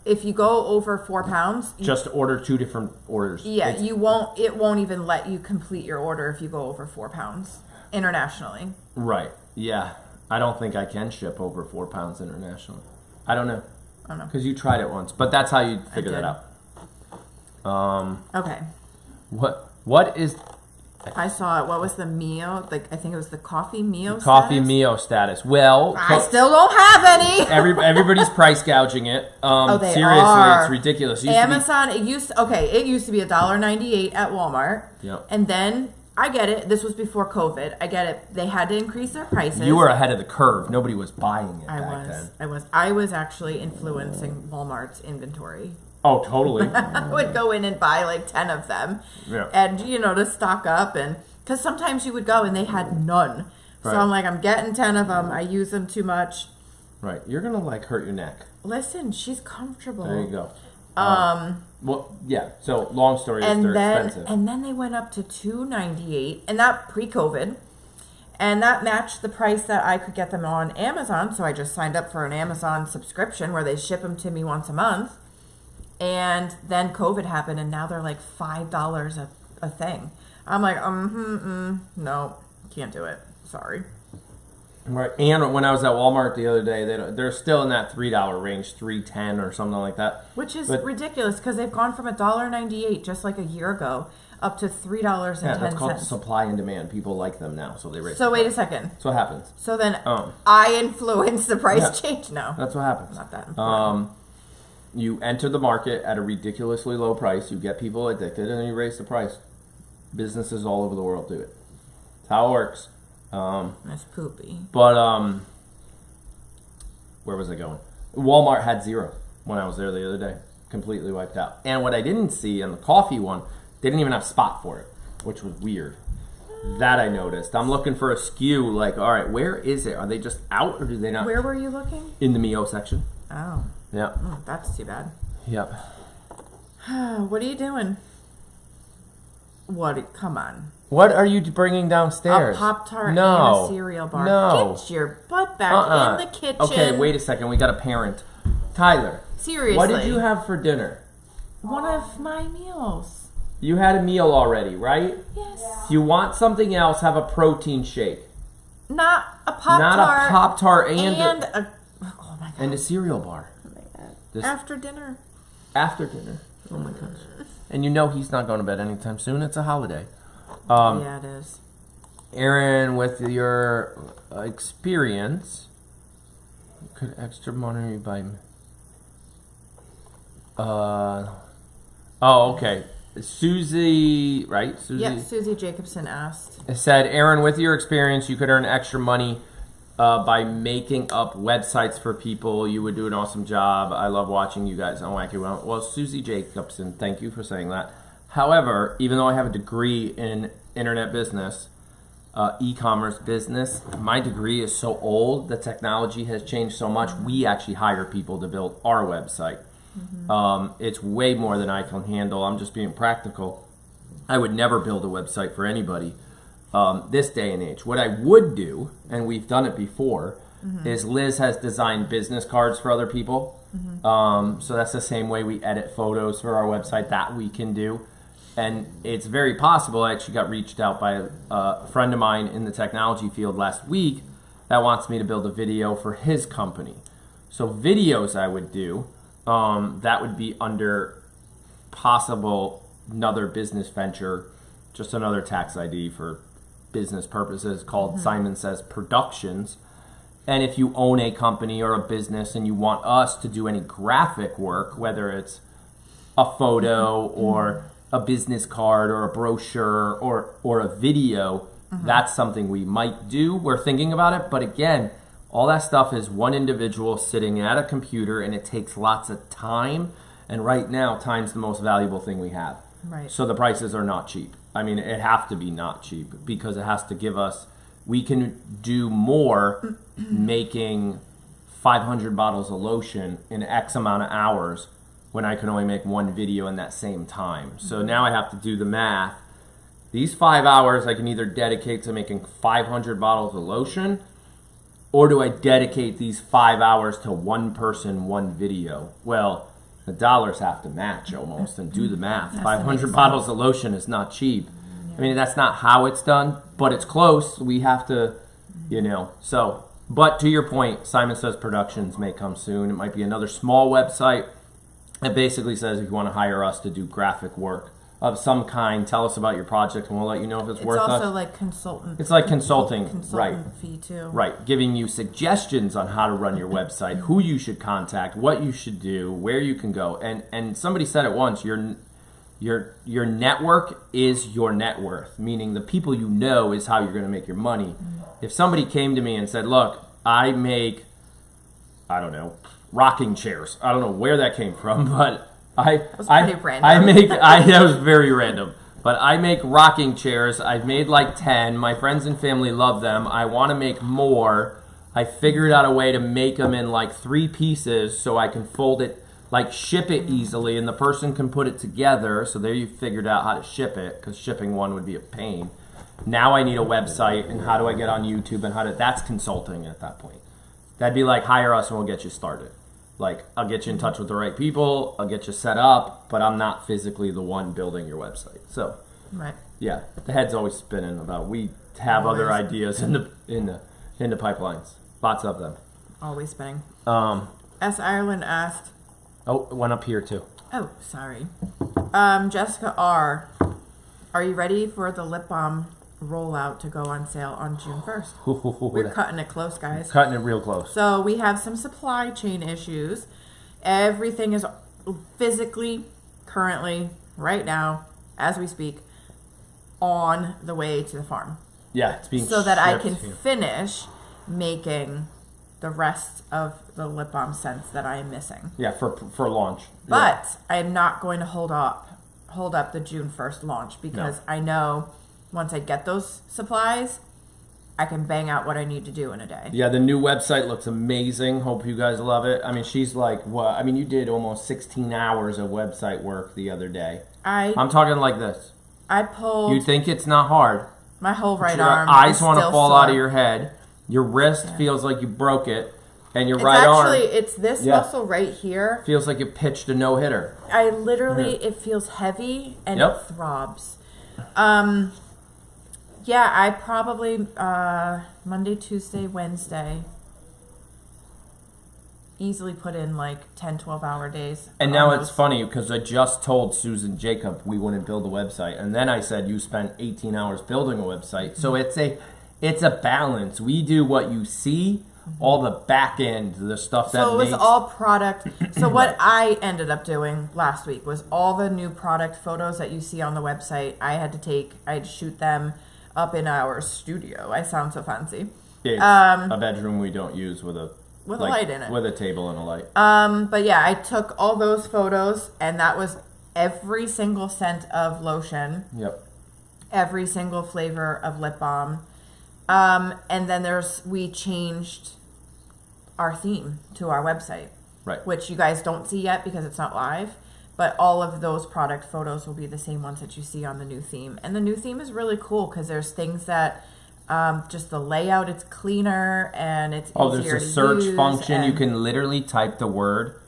if you go over 4 pounds, just order 2 different orders. Yeah, you won't. It won't even let you complete your order if you go over 4 pounds internationally. Right. Yeah. I don't think I can ship over 4 pounds internationally. I don't know. Because you tried it once, but that's how you figure that out. Okay. What is? I saw it. What was the Mio? Like I think it was the coffee Mio. Coffee Mio status. Well, I still don't have any. Everybody's price gouging it. They seriously, are. It's ridiculous. Amazon. It used to be $1.98 at Walmart. Yep. And then I get it. This was before COVID. I get it. They had to increase their prices. You were ahead of the curve. Nobody was buying it back then. I was actually influencing Walmart's inventory. Oh, totally. I would go in and buy like 10 of them. Yeah. And, to stock up. And because sometimes you would go and they had none. Right. So I'm like, I'm getting 10 of them. I use them too much. Right. You're going to like hurt your neck. Listen, she's comfortable. There you go. Well, yeah. So long story is they're expensive. And then they went up to $298, and that pre-COVID. And that matched the price that I could get them on Amazon. So I just signed up for an Amazon subscription where they ship them to me once a month. And then COVID happened, and now they're like $5 a thing. I'm like, no, can't do it. Sorry. Right. And when I was at Walmart the other day, they're still in that $3 range, $3.10 or something like that. Which is ridiculous because they've gone from $1.98 just like a year ago up to $3.10. Yeah, that's called supply and demand. People like them now, so they raise. So wait a second. That's what happens. So then I influence the price change? No. That's what happens. Not that important. You enter the market at a ridiculously low price. You get people addicted, and then you raise the price. Businesses all over the world do it. That's how it works. That's poopy. But where was I going? Walmart had 0 when I was there the other day. Completely wiped out. And what I didn't see in the coffee one, they didn't even have spot for it, which was weird. That I noticed. I'm looking for a SKU. Like, all right, where is it? Are they just out, or do they not? Where were you looking? In the Mio section. Oh. Yeah. Oh, that's too bad. Yep. What are you doing? What? Come on. What are you bringing downstairs? A Pop-Tart and a cereal bar. No. Get your butt back in the kitchen. Okay, wait a second. We got a parent. Tyler. Seriously. What did you have for dinner? One of my meals. You had a meal already, right? Yes. If you want something else, have a protein shake. Not a Pop-Tart. Not a Pop-Tart and a oh my God. And a cereal bar. Oh my God. After dinner. After dinner. Oh my gosh. And you know he's not going to bed anytime soon. It's a holiday. Yeah, it is. Aaron, with your experience, could extra money by... okay. Susie, right? Susie. Yep, Susie Jacobson asked. It said, Aaron, with your experience, you could earn extra money by making up websites for people. You would do an awesome job. I love watching you guys on Wacky Well. Well, Susie Jacobson, thank you for saying that. However, even though I have a degree in internet business, e-commerce business, my degree is so old, the technology has changed so much, we actually hire people to build our website. Mm-hmm. It's way more than I can handle. I'm just being practical. I would never build a website for anybody this day and age. What I would do, and we've done it before, is Liz has designed business cards for other people. So that's the same way we edit photos for our website that we can do. And it's very possible. I actually got reached out by a friend of mine in the technology field last week that wants me to build a video for his company. So videos I would do, that would be under possible another business venture, just another tax ID for business purposes called Syman Says Productions. And if you own a company or a business and you want us to do any graphic work, whether it's a photo or a business card or a brochure or a video, that's something we might do. We're thinking about it. But again, all that stuff is one individual sitting at a computer, and it takes lots of time. And right now, time's the most valuable thing we have. Right. So the prices are not cheap. I mean, it have to be not cheap because it has to give us, we can do more making 500 bottles of lotion in X amount of hours when I can only make one video in that same time. So now I have to do the math. These 5 hours I can either dedicate to making 500 bottles of lotion, or do I dedicate these 5 hours to one person, one video? Well, the dollars have to match almost, and do the math. 500 bottles of lotion is not cheap. I mean, that's not how it's done, but it's close. We have to, so. But to your point, Syman Says Productions may come soon. It might be another small website. It basically says if you want to hire us to do graphic work of some kind, tell us about your project and we'll let you know if it's worth us. It's also like consultant. It's like consulting, consultant fee too. Right, giving you suggestions on how to run your website, who you should contact, what you should do, where you can go. And somebody said it once, your network is your net worth, meaning the people you know is how you're going to make your money. If somebody came to me and said, look, I make, I don't know, rocking chairs. I don't know where that came from, but that was very random. But I make rocking chairs. I've made like 10. My friends and family love them. I want to make more. I figured out a way to make them in like 3 pieces so I can fold it, like ship it easily, and the person can put it together. So there you figured out how to ship it, because shipping one would be a pain. Now I need a website, and how do I get on YouTube, and that's consulting at that point. That'd be like, hire us and we'll get you started. Like, I'll get you in touch with the right people, I'll get you set up, but I'm not physically the one building your website. So, right. Yeah, the head's always spinning about, we have other ideas in the pipelines. Lots of them. Always spinning. S. Ireland asked. Oh, it went up here too. Oh, sorry. Jessica R. Are you ready for the lip balm rollout to go on sale on June 1st? We're cutting it close, guys. Cutting it real close. So we have some supply chain issues. Everything is physically, currently, right now, as we speak, on the way to the farm. Yeah, it's being so that I shipped can here. finish making the rest of the lip balm scents that I am missing. Yeah, for launch. But I am not going to hold up the June 1st launch, because I know once I get those supplies, I can bang out what I need to do in a day. Yeah, the new website looks amazing. Hope you guys love it. I mean, she's like, what? I mean, you did almost 16 hours of website work the other day. I'm talking like this. I pulled. You think it's not hard? My whole right Your arm. eyes want to still fall sore. out of your head. Your wrist feels like you broke it, and your right arm. It's this muscle right here. Feels like you pitched a no-hitter. I literally, it feels heavy and it throbs. Yeah, I probably Monday, Tuesday, Wednesday easily put in like 10, 12-hour days. And now it's funny because I just told Susan Jacob we wouldn't build a website, and then I said you spent 18 hours building a website. So it's a balance. We do what you see, all the back end, the stuff that. So it was all product. So what I ended up doing last week was all the new product photos that you see on the website. I had to shoot them up in our studio. I sound so fancy. Yeah, it's a bedroom we don't use with a light in it. With a table and a light. But yeah, I took all those photos, and that was every single scent of lotion. Yep. Every single flavor of lip balm. And then we changed our theme to our website. Right. Which you guys don't see yet because it's not live. But all of those product photos will be the same ones that you see on the new theme. And the new theme is really cool because there's things that just the layout, it's cleaner and it's easier to use. There's a search function. You can literally type the word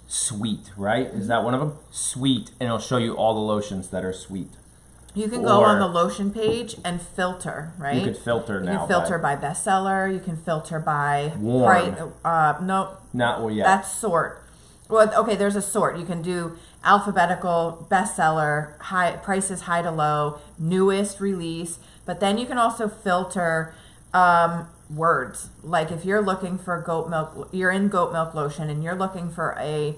sweet, right? Is that one of them? Sweet. And it'll show you all the lotions that are sweet. You can go on the lotion page and filter, right? You can filter now. You can filter by bestseller. You can filter by warm. No, not well yet. That's sort. Well, okay, there's a sort. You can do alphabetical, bestseller, high prices, high to low, newest release. But then you can also filter words. Like if you're looking for goat milk, you're in goat milk lotion, and you're looking for a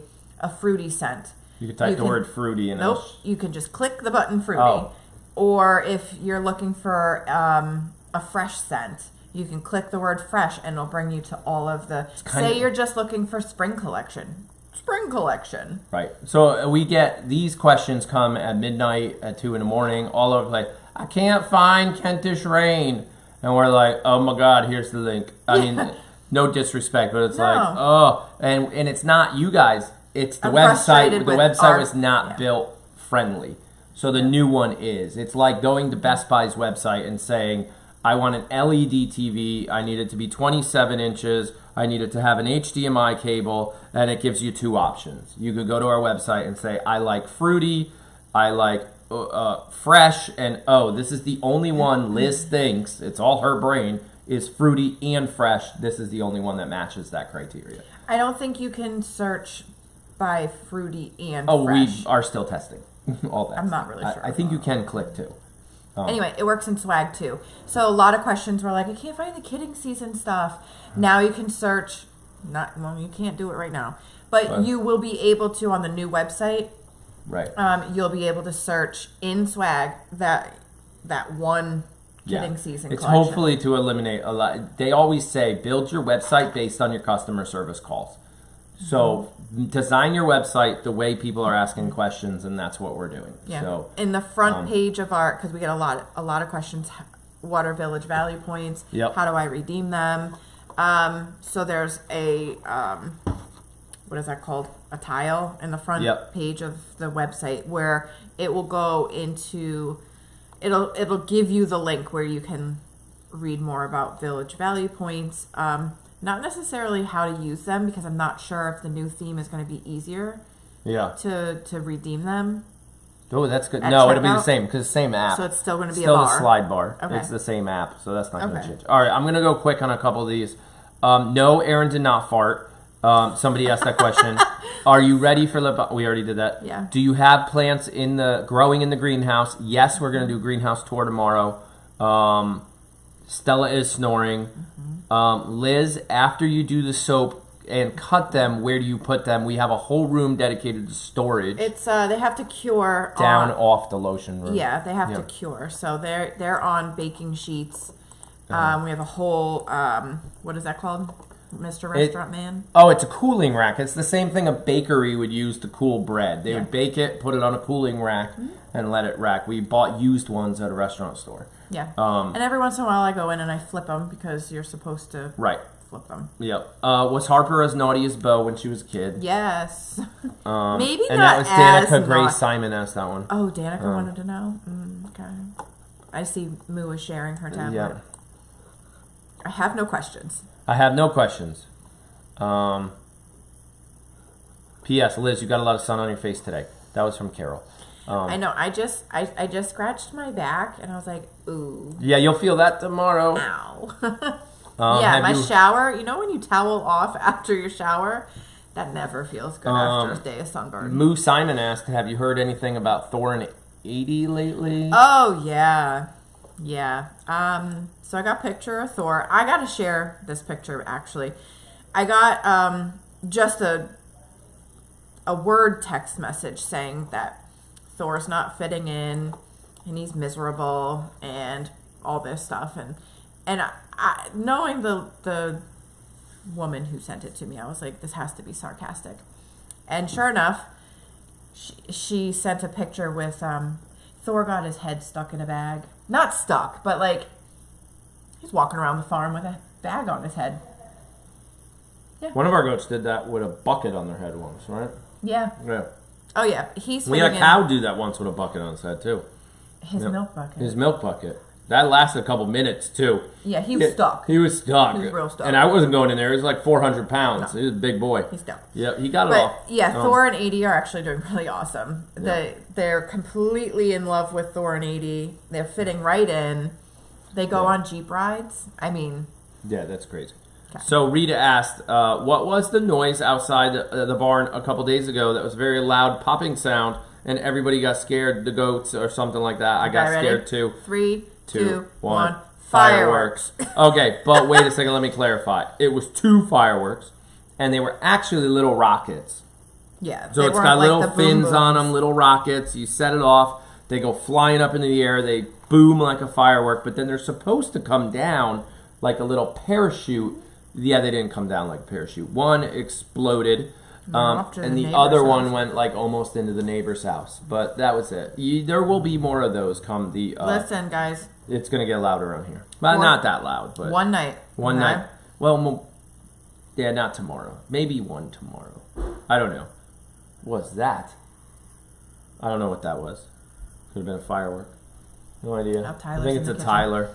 fruity scent. You can type the word fruity and you can just click the button fruity. Or if you're looking for a fresh scent, you can click the word fresh, and it'll bring you to all of the. Say you're just looking for spring collection. Spring collection. Right. So we get these questions come at midnight, at 2 a.m. all over like, I can't find Kentish Rain. And we're like, oh my God, here's the link. I mean, no disrespect, but it's and it's not you guys. It's the website. The website was not built friendly. So the new one is. It's like going to Best Buy's website and saying, I want an LED TV. I need it to be 27 inches. I need it to have an HDMI cable. And it gives you 2 options. You could go to our website and say, I like fruity. I like fresh. And this is the only one Liz thinks, it's all her brain, is fruity and fresh. This is the only one that matches that criteria. I don't think you can search by fruity and fresh. We are still testing all that. I'm not really sure. I think you can click too. Anyway, it works in swag too. So a lot of questions were like, I can't find the kidding season stuff. Now you can search. You can't do it right now, but you will be able to on the new website. Right. You'll be able to search in swag that one kidding season. It's collection. hopefully to eliminate a lot. They always say build your website based on your customer service calls. So design your website the way people are asking questions, and that's what we're doing. Yeah. So in the front page of our, because we get a lot of questions, Water Village value points. Yep. How do I redeem them? So there's a, what is that called? A tile in the front page of the website where it will go into, it'll give you the link where you can read more about village value points. Not necessarily how to use them, because I'm not sure if the new theme is going to be easier to redeem them. Oh, that's good. No, it'll be the same, because same app. So it's still going to be still a bar. the slide bar. Okay. It's the same app, so that's not going to change. All right, I'm going to go quick on a couple of these. No, Aaron did not fart. Somebody asked that question. Are you ready for we already did that. Yeah. Do you have plants growing in the greenhouse? Yes, we're going to do greenhouse tour tomorrow. Stella is snoring. Liz, after you do the soap and cut them, where do you put them? We have a whole room dedicated to storage. It's they have to cure down off the lotion room. Yeah, they have to cure. So they're on baking sheets. We have a whole what is that called, Mr. Restaurant Man? Oh, it's a cooling rack. It's the same thing a bakery would use to cool bread. They would bake it, put it on a cooling rack, and let it rack. We bought used ones at a restaurant store. Yeah. And every once in a while I go in and I flip them, because you're supposed to flip them. Yep. Was Harper as naughty as Bo when she was a kid? Yes. Maybe and not that was Danica Grace Simon asked that one. Oh, Danica wanted to know? Okay. I see Moo is sharing her tablet. Yeah. I have no questions. I have no questions. P.S. Liz, you got a lot of sun on your face today. That was from Carol. I know. I just scratched my back and I was like, ooh. Yeah, you'll feel that tomorrow. Ow. My shower. You know when you towel off after your shower? That never feels good after a day of sunburn. Moo Simon asked, have you heard anything about Thor and 80 lately? Oh, yeah. Yeah. So I got a picture of Thor. I got to share this picture, actually. I got just a word text message saying that Thor's not fitting in and he's miserable and all this stuff. And I knowing the woman who sent it to me, I was like, this has to be sarcastic. And sure enough, she sent a picture with Thor got his head stuck in a bag. Not stuck, but like he's walking around the farm with a bag on his head. Yeah. One of our goats did that with a bucket on their head once, right? Yeah. Yeah. Oh yeah, we had a cow do that once with a bucket on his head too. His milk bucket. His milk bucket. That lasted a couple minutes too. Yeah, he was stuck. He was stuck. He was real stuck. And I wasn't going in there. He was like 400 pounds. No. He was a big boy. He's stuck. Yeah, he got it off. Yeah, Thor and 80 are actually doing really awesome. Yeah. They're completely in love with Thor and 80. They're fitting right in. They go on Jeep rides. I mean... Yeah, that's crazy. Okay. So Rita asked, what was the noise outside the barn a couple days ago that was very loud popping sound and everybody got scared, the goats or something like that? I got scared too. 3, 2, 1. Fireworks. Okay, but wait a second, let me clarify. It was 2 fireworks, and they were actually little rockets. Yeah. So it's got little fins on them, little rockets. You set it off, they go flying up into the air, they boom like a firework, but then they're supposed to come down like a little parachute. Yeah, they didn't come down like a parachute. One exploded, and the other one went like almost into the neighbor's house. But that was it. There will be more of those come the... Listen, guys. It's going to get louder around here. Well, not that loud, but... One night. One night. Well, yeah, not tomorrow. Maybe one tomorrow. I don't know. What's that? I don't know what that was. Could have been a firework. No idea. I think it's a Tyler.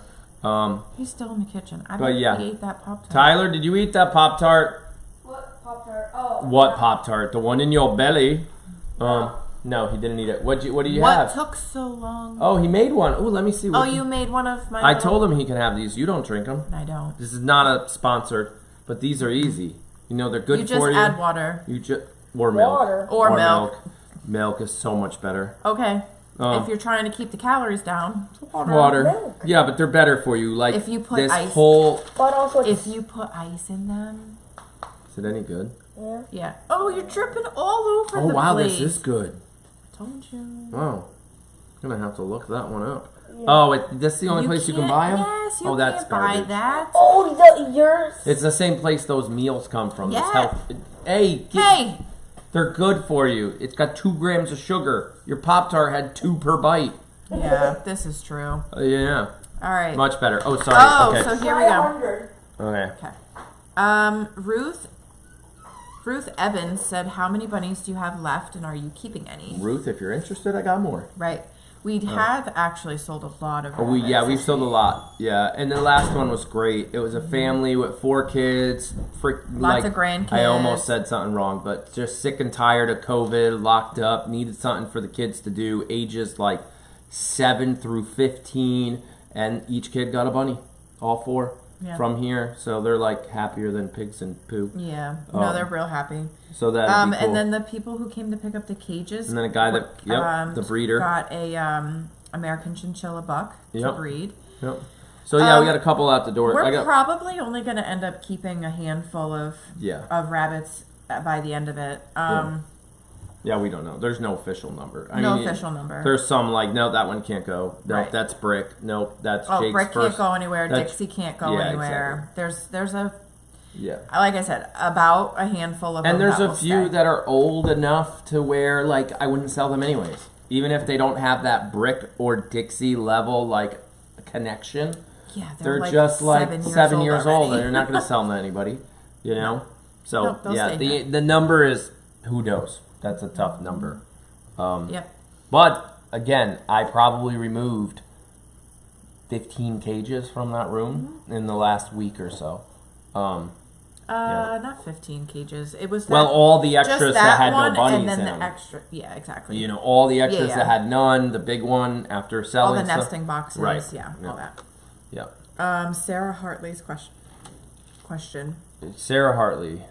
He's still in the kitchen. I bet he ate that Pop-Tart. Tyler, did you eat that Pop-Tart? What Pop-Tart? Oh. What Pop-Tart? The one in your belly? No, he didn't eat it. What do you have? What took so long? Oh, he made one. Oh, let me see. You made one of my... I told him he can have these. You don't drink them. I don't. This is not a sponsored, but these are easy. You know, they're good for you. You just add water. Or milk. Or milk. Milk is so much better. Okay. If you're trying to keep the calories down, water. Milk. Yeah, but they're better for you. Like if you put this ice, but also if you put ice in them. Is it any good? Yeah. Yeah. Oh, you're dripping all over the place. Oh wow, this is good. I told you. Oh, I'm gonna have to look that one up. Yeah. Oh, that's the only place you can buy them? Yes, you that's can't buy that. Oh, yours. It's the same place those meals come from. Yeah. Hey. They're good for you. It's got 2 grams of sugar. Your Pop-Tart had 2 per bite. Yeah, this is true. Yeah. All right. Much better. Oh, sorry. Oh, okay. so here we go. Okay. Ruth Evans said, how many bunnies do you have left, and are you keeping any? Ruth, if you're interested, I got more. Right. We have actually sold a lot of We've sold a lot. Yeah, and the last one was great. It was a family with 4 kids. Lots of grandkids. I almost said something wrong, but just sick and tired of COVID, locked up, needed something for the kids to do, ages like 7 through 15, and each kid got a bunny, all 4 from here. So they're like happier than pigs and poo. Yeah, no, they're real happy. So that'd be cool. And then the people who came to pick up the cages, and then a guy that the breeder got a American Chinchilla buck to breed. Yep. So yeah, we got a couple out the door. We're probably only going to end up keeping a handful of rabbits by the end of it. Yeah, we don't know. There's no official number. No official number. There's some like, no, that one can't go. Nope, that's Brick. Nope, that's Jake's Brick first. can't go anywhere. Dixie can't go anywhere. Exactly. There's a like I said, about a handful of them. And there's a few that are old enough to where like I wouldn't sell them anyways, even if they don't have that Brick or Dixie level like connection. Yeah, they're like just like 7 years old, and they're not going to sell them to anybody, you know. So the number is, who knows. That's a tough number. But, again, I probably removed 15 cages from that room in the last week or so. Not 15 cages. It was all the extras that had no bunnies and then in the them. extra. Yeah, exactly. You know, all the extras that had none, the big one after selling all the nesting boxes, all that. Yeah. Sarah Hartley's question. Sarah Hartley.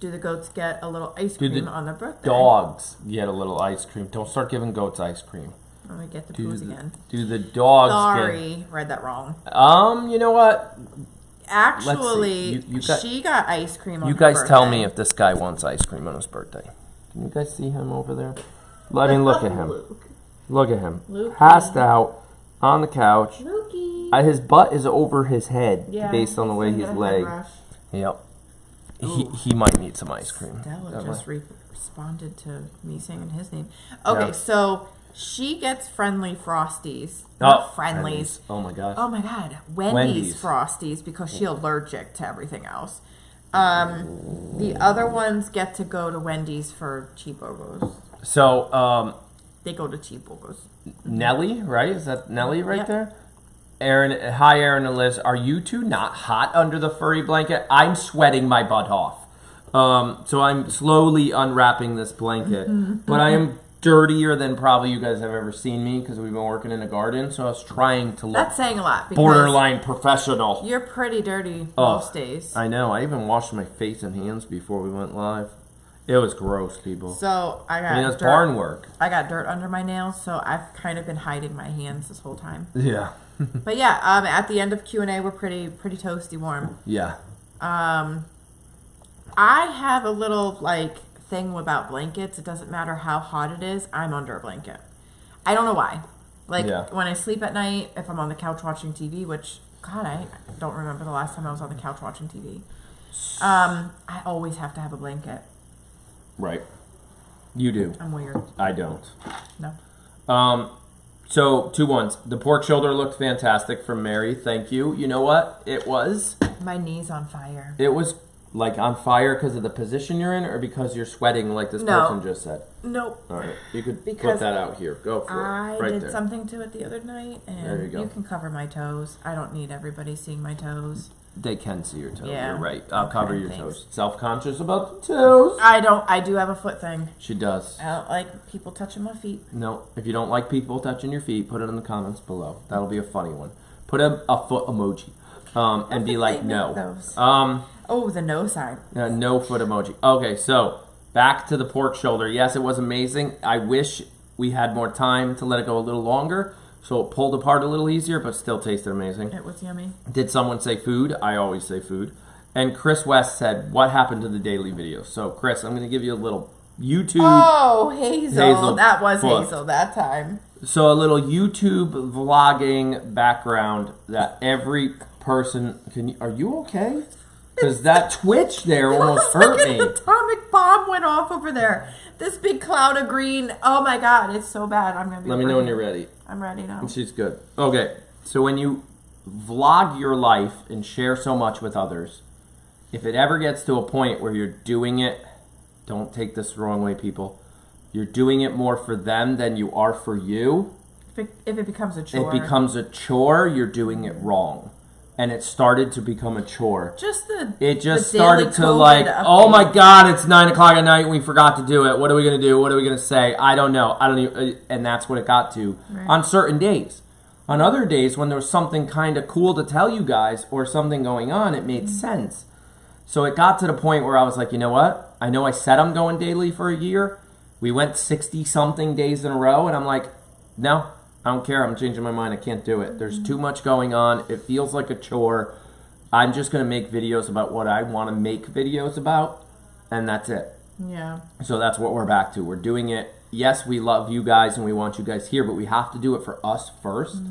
Do the goats get a little ice cream on their birthday? Dogs get a little ice cream. Don't start giving goats ice cream. Let me get the poos again. Do the dogs Sorry, read that wrong. You know what? Actually, she got ice cream on her birthday. You guys tell me if this guy wants ice cream on his birthday. Can you guys see him over there? I mean, look at him. Look at him. Lukey. Passed out on the couch. Lukey. His butt is over his head based on the way he's laying. Yep. He might need some ice cream. Stella just responded to me saying his name. Okay, so she gets friendly Frosties. Not friendlies. Oh my gosh. Oh my god. Wendy's Frosties because she's allergic to everything else. The other ones get to go to Wendy's for cheeseburgers. So, they go to cheeseburgers. Nellie, right? Is that Nellie right there? Aaron, hi Aaron and Liz. Are you two not hot under the furry blanket? I'm sweating my butt off. So I'm slowly unwrapping this blanket. But I am dirtier than probably you guys have ever seen me because we've been working in a garden. So I was trying to look That's saying a lot. Borderline professional. You're pretty dirty most days. I know. I even washed my face and hands before we went live. It was gross, people. So I got that's barn work. I got dirt under my nails, so I've kind of been hiding my hands this whole time. Yeah. But yeah, at the end of Q&A, we're pretty toasty warm. Yeah. I have a little thing about blankets. It doesn't matter how hot it is. I'm under a blanket. I don't know why. When I sleep at night, if I'm on the couch watching TV, which God, I don't remember the last time I was on the couch watching TV. I always have to have a blanket. Right. You do. I'm weird. I don't. No. So, 2 ones. The pork shoulder looked fantastic from Mary. Thank you. You know what? It was. My knee's on fire. It was on fire because of the position you're in, or because you're sweating like this person just said? Nope. All right. You could put that out here. Go for it. I did something to it the other night, and there you go. You can cover my toes. I don't need everybody seeing my toes. They can see your toes. Yeah. You're right. I'll cover your toes. Self-conscious about the toes. I do have a foot thing. She does. I don't like people touching my feet. No. If you don't like people touching your feet, put it in the comments below. That'll be a funny one. Put a foot emoji. And be like, no. The no sign. No foot emoji. Okay, so back to the pork shoulder. Yes, it was amazing. I wish we had more time to let it go a little longer. So it pulled apart a little easier, but still tasted amazing. It was yummy. Did someone say food? I always say food. And Chris West said, what happened to the daily videos? So, Chris, I'm going to give you a little YouTube. Oh, Hazel. That was Hazel that time. So, a little YouTube vlogging background that every person can... Are you okay? Because that twitch there almost hurt me. An atomic bomb went off over there. This big cloud of green. Oh, my God. It's so bad. I'm going to be... Let me know when you're ready. I'm ready now. She's good. Okay, so when you vlog your life and share so much with others, if it ever gets to a point where you're doing it, don't take this the wrong way, people. You're doing it more for them than you are for you. If it becomes a chore. It becomes a chore, you're doing it wrong. And it started to become a chore. It just started to like, oh my God, it's 9 o'clock at night and we forgot to do it. What are we going to do? What are we going to say? I don't know. I don't even, and that's what it got to on certain days. On other days, when there was something kind of cool to tell you guys or something going on, it made sense. So it got to the point where I was like, you know what? I know I said I'm going daily for a year. We went 60-something days in a row, and I'm like, no, I don't care. I'm changing my mind. I can't do it. There's too much going on. It feels like a chore. I'm just going to make videos about what I want to make videos about, and that's it. Yeah. So that's what we're back to. We're doing it. Yes, we love you guys, and we want you guys here, but we have to do it for us first.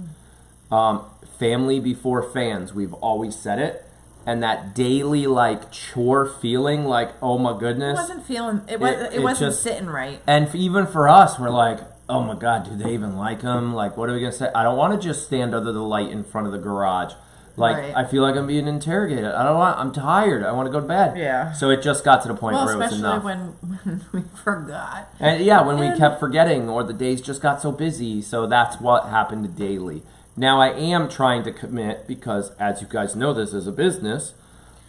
Family before fans. We've always said it. And that daily, like, chore feeling, like, oh my goodness. It wasn't just sitting right. And even for us, we're like, oh my God, do they even like him? Like, what are we going to say? I don't want to just stand under the light in front of the garage. Like, I feel like I'm being interrogated. I'm tired. I want to go to bed. Yeah. So it just got to the point where it was enough. Especially when we forgot. And yeah, when we kept forgetting or the days just got so busy. So that's what happened to daily. Now I am trying to commit because, as you guys know, this is a business.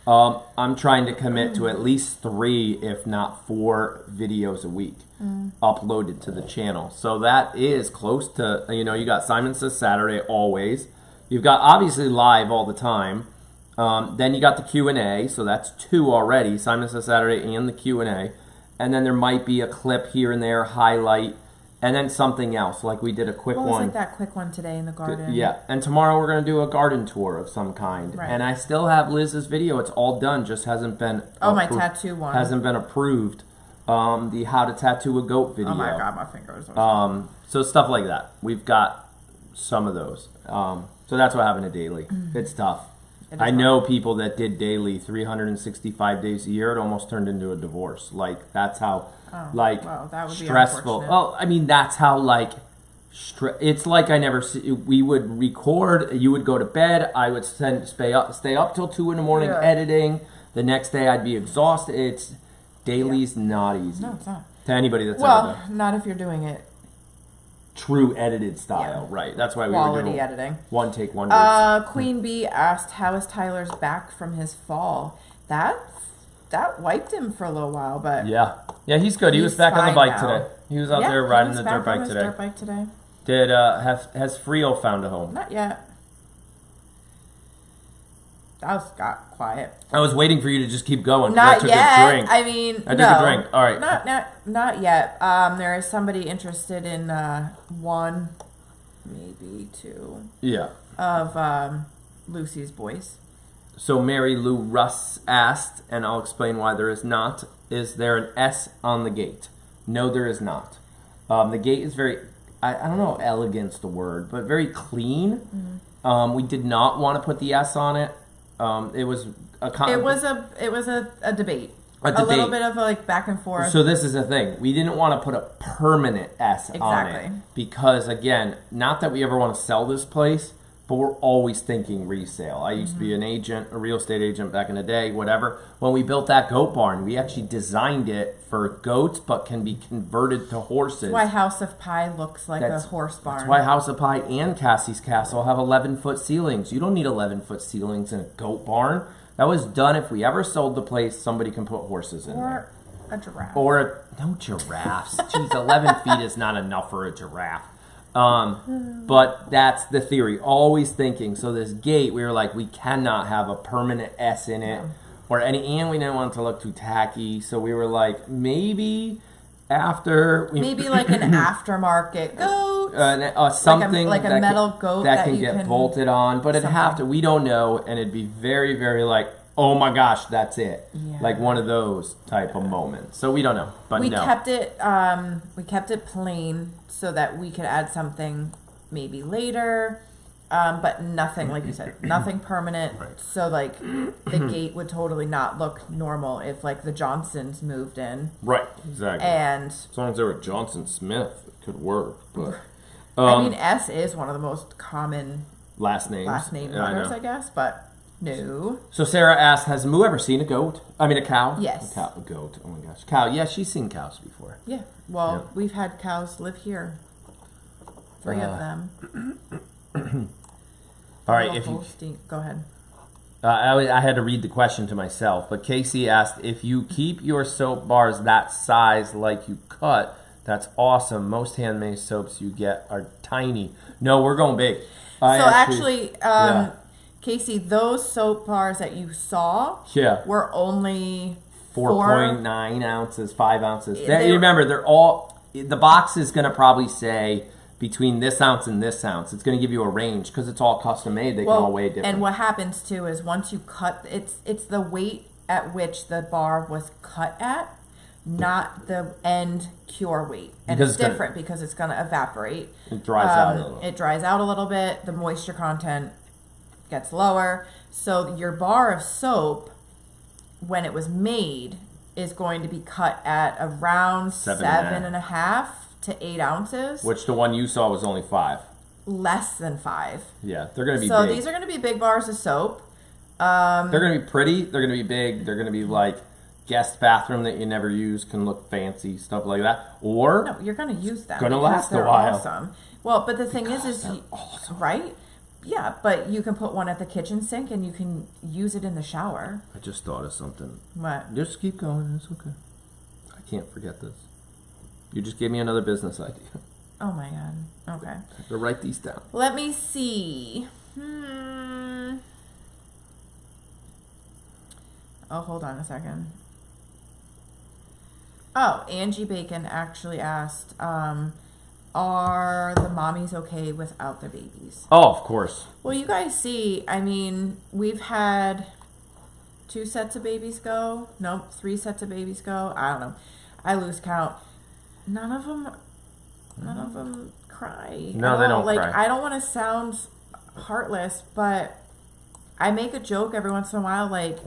I'm trying to commit to at least 3, if not 4 videos a week uploaded to the channel. So that is close to, you got Syman Says Saturday always. You've got obviously live all the time. Then you got the Q&A, so that's 2 already, Syman Says Saturday and the Q&A. And then there might be a clip here and there, highlight. And then something else, like we did a quick one. Like that quick one today in the garden. Yeah, and tomorrow we're going to do a garden tour of some kind. Right. And I still have Liz's video. It's all done, just hasn't been my tattoo one. Hasn't been approved. The how to tattoo a goat video. Oh my God, my fingers. So stuff like that. We've got some of those. So that's what happened to daily. It's tough. I know people that did daily 365 days a year. It almost turned into a divorce. Like, that's how, that would stressful. Be well, I mean, that's how, like, it's like I never see, we would record, you would go to bed, I would stay up till 2 in the morning editing. The next day I'd be exhausted. Daily's not easy. No, it's not. To anybody that's ever done. Not if you're doing it. True edited style, right? That's why we were doing editing. One take, one. Queen Bee asked, "How is Tyler's back from his fall?" That wiped him for a little while, but yeah, he's good. He was back on the bike today. He was out there riding the dirt bike today. Did has Frio found a home? Not yet. That got quiet. I was waiting for you to just keep going. Not I took yet. A drink. I mean, I took a drink. All right. Not yet. There is somebody interested in 1, maybe 2. Yeah. Of Lucy's voice. So Mary Lou Russ asked, and I'll explain why there is not. Is there an S on the gate? No, there is not. The gate is very, I don't know, elegant's the word, but very clean. We did not want to put the S on it. It was a debate. A little bit of like back and forth. So this is the thing. We didn't want to put a permanent S on it. Because, again, not that we ever want to sell this place, but we're always thinking resale. I used to be an agent, a real estate agent back in the day, whatever. When we built that goat barn, we actually designed it for goats, but can be converted to horses. That's why House of Pie looks like a horse barn. That's why House of Pie and Cassie's Castle have 11-foot ceilings. You don't need 11-foot ceilings in a goat barn. That was done if we ever sold the place, somebody can put horses in there. Or a giraffe. No giraffes. Jeez, 11 feet is not enough for a giraffe. But that's the theory. Always thinking. So this gate, we were like, we cannot have a permanent S in it. And we didn't want it to look too tacky. So we were like, maybe after... Maybe like an aftermarket goat. Something like a metal goat that can get bolted on. But it'd have to... We don't know. And it'd be very, very like, oh my gosh, that's it. Yeah. Like one of those type of moments. So we don't know. But we kept it plain so that we could add something maybe later. But nothing, like you said, nothing permanent. Right. So like the gate would totally not look normal if like the Johnsons moved in. Right, exactly. And as long as they were Johnson Smith, it could work. But I mean, S is one of the most common last name letters, I guess. But No. So Sarah asked, has Moo ever seen a goat? I mean, a cow? Yes. A goat. Oh my gosh. Cow. Yeah, she's seen cows before. Yeah. Well, Yeah. we've had cows live here. 3 of them. All right. If you, Go ahead. I had to read the question to myself, but Casey asked, if you keep your soap bars that size like you cut, that's awesome. Most handmade soaps you get are tiny. No, we're going big. Casey, those soap bars that you saw were only 4.9 ounces, 5 ounces. You remember, the box is going to probably say between this ounce and this ounce. It's going to give you a range because it's all custom made. They can all weigh different. And what happens too is once you cut, it's the weight at which the bar was cut at, not the end cure weight. And it's different because it's going to evaporate. It dries out a little. It dries out a little bit. The moisture content gets lower. So your bar of soap, when it was made, is going to be cut at around 7.5 to 8 ounces. Which the one you saw was only 5. Less than 5. Yeah, they're going to be so big. So these are going to be big bars of soap. They're going to be pretty. They're going to be big. They're going to be like guest bathroom that you never use, can look fancy, stuff like that. Or no, you're going to use them. Going to last a while. Awesome. Well, but the thing is awesome. Right? Yeah, but you can put one at the kitchen sink and you can use it in the shower. I just thought of something. What? Just keep going. It's okay. I can't forget this. You just gave me another business idea. Oh my god. Okay. I have to write these down. Let me see. Oh, hold on a second. Oh, Angie Bacon actually asked, are the mommies okay without their babies? Oh, of course. Well, you guys see, I mean, we've had 2 sets of babies go. Nope, 3 sets of babies go. I don't know. I lose count. None of them cry. No, they don't cry. I don't want to sound heartless, but I make a joke every once in a while, like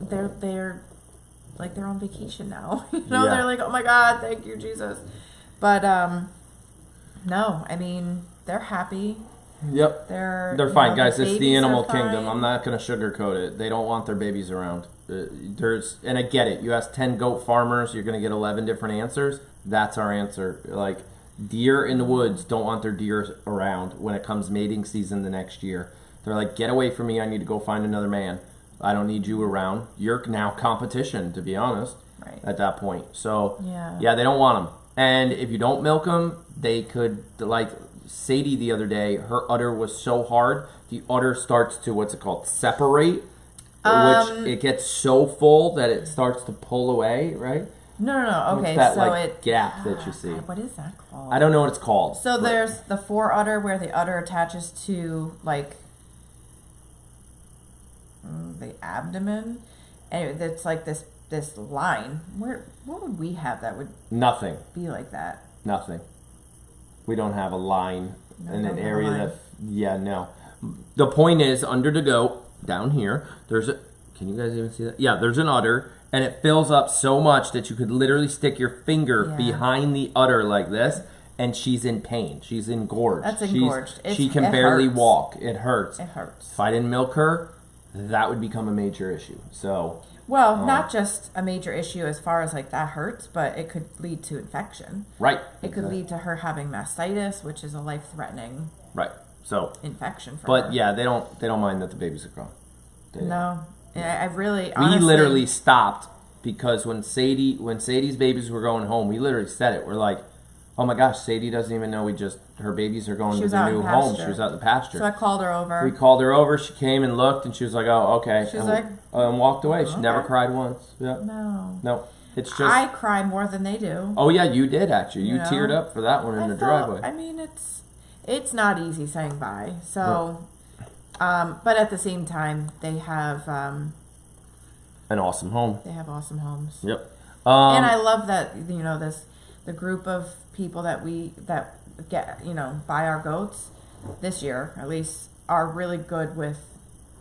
they're like they're on vacation now. They're like, oh my God, thank you, Jesus. But no, I mean, they're happy. Yep. They're fine, guys. It's the animal kingdom. I'm not going to sugarcoat it. They don't want their babies around. And I get it. You ask 10 goat farmers, you're going to get 11 different answers. That's our answer. Like, deer in the woods don't want their deer around when it comes mating season the next year. They're like, get away from me. I need to go find another man. I don't need you around. You're now competition, to be honest, at that point. So, yeah, they don't want them. And if you don't milk them, they could, like Sadie the other day, her udder was so hard, the udder starts to, what's it called, separate, which it gets so full that it starts to pull away, right? No. Okay, it's that, so like, gap that you see. What is that called? I don't know what it's called. So there's the foreudder where the udder attaches to, like, the abdomen, and it's like this line. What would we have that would nothing be like that? Nothing. We don't have a line in an area that. Yeah, no. The point is, under the goat down here, there's a. Can you guys even see that? Yeah, there's an udder, and it fills up so much that you could literally stick your finger behind the udder like this, and she's in pain. She's engorged. That's engorged. She can barely walk. It hurts. It hurts. If I didn't milk her, that would become a major issue. So. Well, not just a major issue as far as like that hurts, but it could lead to infection. Right. It could lead to her having mastitis, which is a life-threatening infection for her. But yeah, they don't mind that the babies are gone. No. I really honestly, we literally stopped because when Sadie's babies were going home, we literally said it. We're like, oh my gosh, Sadie doesn't even know her babies are going to the new home. She was out in the pasture. So I called her over. We called her over. She came and looked, and she was like, "Oh, okay." She was like, and walked away. She never cried once. Yeah. No. It's just I cry more than they do. Oh yeah, you did actually. You teared up for that one in the driveway. I mean, it's not easy saying bye. So, but at the same time, they have an awesome home. They have awesome homes. Yep. And I love that the group of people that get buy our goats this year at least are really good with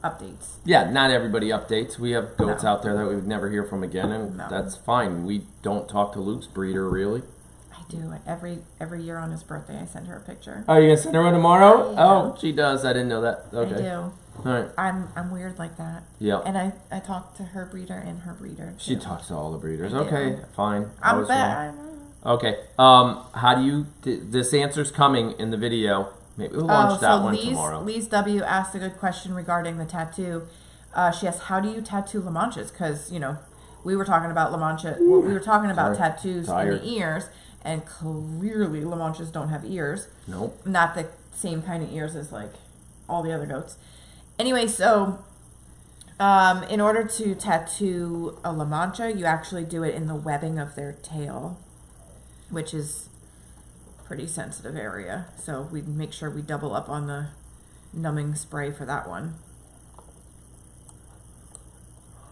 updates. Yeah, not everybody updates. We have goats out there that we would never hear from again, and that's fine. We don't talk to Luke's breeder really. I do. Every year on his birthday, I send her a picture. Oh, you gonna send her one tomorrow? Oh, she does. I didn't know that. Okay. I do. All right. I'm weird like that. Yeah. And I talk to her breeder and her breeder. She too. talks to all the breeders. I do. Okay, fine. I I'm was bad. wrong. Okay. How do you? This answer's coming in the video. Maybe we'll launch that one tomorrow. Lise W asked a good question regarding the tattoo. She asked, "How do you tattoo La Manches?" Because we were talking about La Mancha. Well, we were talking about tattoos in the ears, and clearly La Manches don't have ears. Nope. Not the same kind of ears as like all the other goats. Anyway, so in order to tattoo a La Mancha, you actually do it in the webbing of their tail, which is pretty sensitive area. So we make sure we double up on the numbing spray for that one.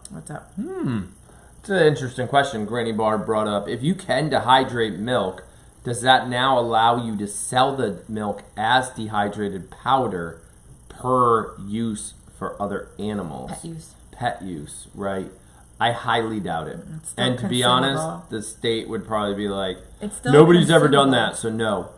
What's up? It's an interesting question. Granny Bar brought up, if you can dehydrate milk, does that now allow you to sell the milk as dehydrated powder per use for other animals? Pet use. Pet use, right? I highly doubt it. It's still And to be consumable. honest, the state would probably be like, It's still nobody's ever done consumable. that, so no.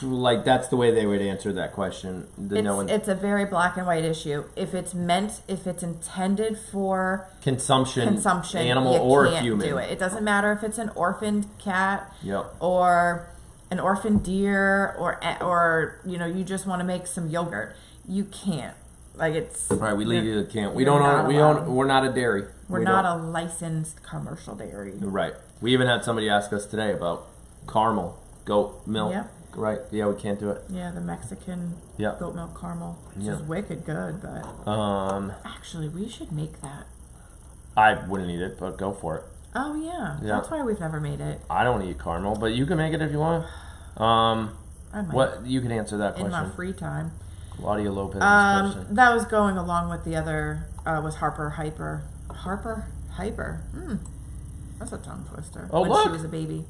Like, that's the way they would answer that question. It's a very black and white issue. If it's intended for consumption, animal you or can't human. do it. It doesn't matter if it's an orphaned cat Yep. or an orphaned deer or you just want to make some yogurt. You can't. Like it's Right, we legally can't. We you're don't not own. We allowed. own. We're not a dairy. We're We not don't. a licensed commercial dairy. Right. We even had somebody ask us today about caramel goat milk. Yep. Right. Yeah, we can't do it. Yeah, the Mexican Yep. goat milk caramel, which Yeah. is wicked good. But actually, we should make that. I wouldn't eat it, but go for it. Oh yeah, Yeah. that's why we've never made it. I don't eat caramel, but you can make it if you want. I might What you can answer that in question. my free time. Claudia Lopez's question. That was going along with the other. Was Harper Hyper? Harper Hyper. That's a tongue twister. Oh, when look. she was a baby.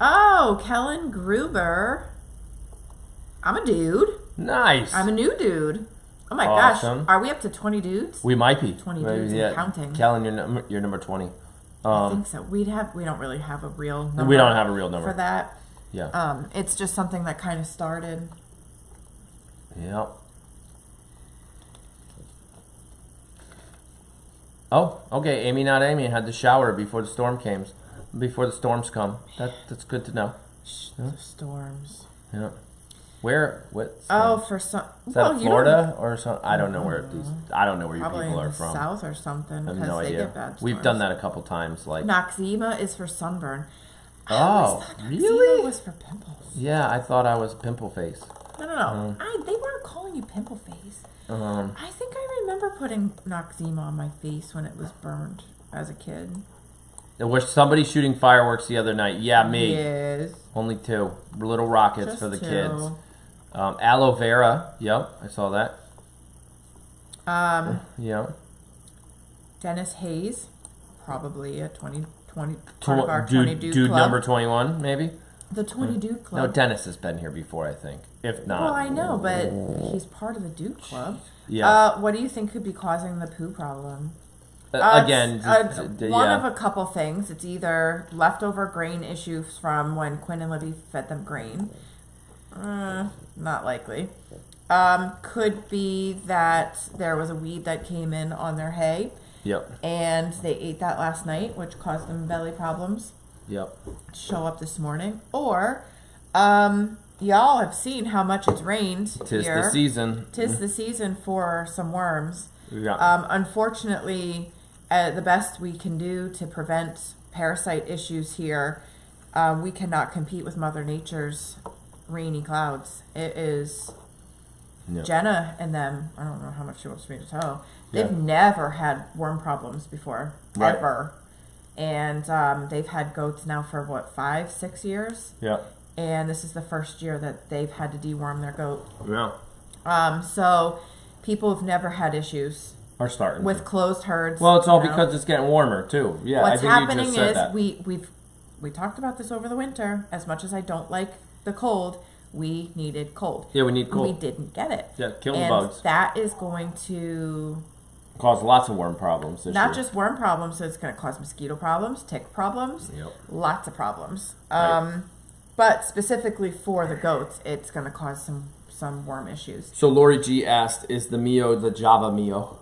Oh, Kellen Gruber. I'm a dude. Nice. I'm a new dude. Oh my Awesome. gosh. Are we up to 20 dudes? We might be 20 dudes and counting. Kellen, you're number 20. I think so. We don't really have a real number. We don't have a real number for that. Yeah. It's just something that kind of started. Yeah. Oh, okay. Amy, not Amy, had to shower before the storms come. That's good to know. The storms. Yeah. Where? What? Oh, for some. Is that Florida or something? I don't know where these. I don't know where you Probably people in are the from. south or something. I have Because no they idea. get bad storms. We've done that a couple times. Like. Noxzema is for sunburn. I Oh, always thought Noxzema really? was for pimples. Yeah, I thought I was pimple face. No. They weren't calling you pimple face. I think I remember putting Noxzema on my face when it was burned as a kid. There was somebody shooting fireworks the other night. Yeah, me. Yes. Only 2 little rockets Just for the 2. kids. Aloe vera. Yep, I saw that. Yeah. Dennis Hayes, probably a 20 part of our 20 dude Dude club. number 21, maybe? The 20 dude No, club. Dennis has been here before, I think. If not. Well, I know, but he's part of the dude club. Yeah. What do you think could be causing the poo problem? Again, One of a couple things. It's either leftover grain issues from when Quinn and Libby fed them grain. Not likely. Could be that there was a weed that came in on their hay. Yep. And they ate that last night, which caused them belly problems. Yep. Show up this morning. Or, y'all have seen how much it's rained Tis here. the season. Tis the season for some worms. Yeah. Unfortunately, the best we can do to prevent parasite issues here, we cannot compete with Mother Nature's rainy clouds. It is Jenna and them. I don't know how much she wants me to tell. They've never had worm problems before, ever. And they've had goats now for what, 5-6 years? Yeah. And this is the first year that they've had to deworm their goat. Yeah. So people have never had issues Are starting with to. closed herds. Well, it's all because it's getting warmer too. Yeah, What's I think happening you just said is that. we talked about this over the winter. As much as I don't like the cold, we needed cold. Yeah, we need cold. We didn't get it. Yeah, kill the and bugs. That is going to Cause lots of worm problems this not year. just worm problems. So it's going to cause mosquito problems, tick problems, lots of problems. Right. But specifically for the goats, it's going to cause some some worm issues. So Lori G asked, is the Mio the Java Mio?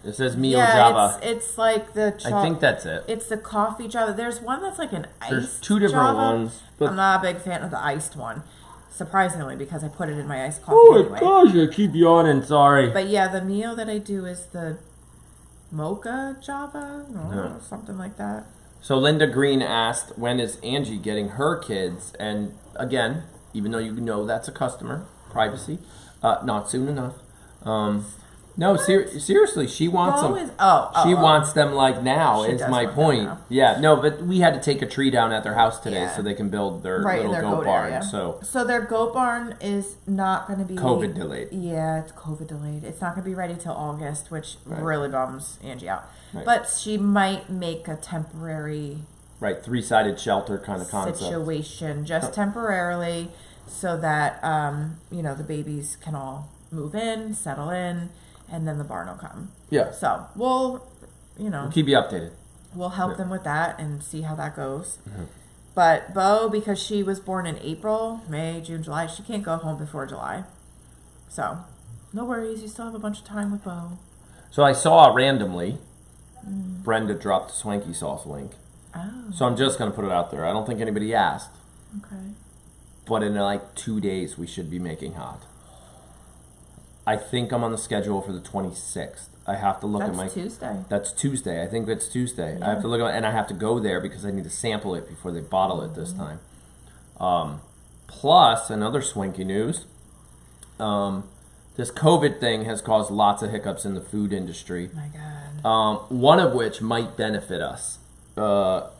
It says Mio Yeah, Java. it's like the... I think that's it. It's the coffee Java. There's one that's like an iced There's two different Java. ones. But I'm not a big fan of the iced one. Surprisingly, because I put it in my iced coffee oh anyway. my gosh, I keep yawning, sorry. But yeah, the Mio that I do is the mocha Java, something like that. So Linda Green asked, when is Angie getting her kids? And again, even though you know that's a customer, privacy, not soon enough. No, seriously, she wants them. She wants them like now. Is my point. Yeah, no, but we had to take a tree down at their house today so they can build their little goat barn. Area. So their goat barn is not going to be COVID delayed. Yeah, it's COVID delayed. It's not going to be ready till August, which really bums Angie out. Right. But she might make a temporary 3-sided shelter kind of concept situation, just temporarily, so that the babies can all move in, settle in. And then the barn will come. Yeah. So we'll keep you updated. We'll help them with that and see how that goes. Mm-hmm. But Bo, because she was born in April, May, June, July, she can't go home before July. So no worries. You still have a bunch of time with Bo. So I saw randomly Brenda dropped the Swanky Sauce link. Oh. So I'm just going to put it out there. I don't think anybody asked. Okay. But in like 2 days, we should be making hot. I think I'm on the schedule for the 26th. I have to look at my... That's Tuesday. That's Tuesday. I think it's Tuesday. Yeah. I have to look at and I have to go there because I need to sample it before they bottle it this time. Plus, another swanky news. This COVID thing has caused lots of hiccups in the food industry. My God. One of which might benefit us.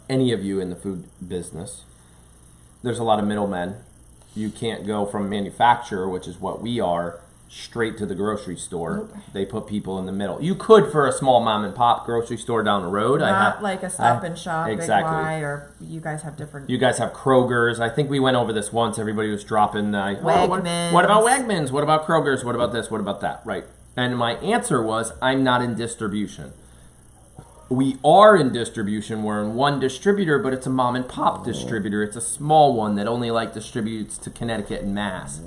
Any of you in the food business. There's a lot of middlemen. You can't go from manufacturer, which is what we are, straight to the grocery store. Nope. They put people in the middle. You could for a small mom and pop grocery store down the road. Not like a Stop and Shop, exactly. Big Y, or you guys have different... You guys have Kroger's. I think we went over this once. Everybody was dropping... Wegmans. What about Wegmans? What about Kroger's? What about this? What about that? Right. And my answer was, I'm not in distribution. We are in distribution. We're in one distributor, but it's a mom and pop distributor. It's a small one that only distributes to Connecticut and Mass.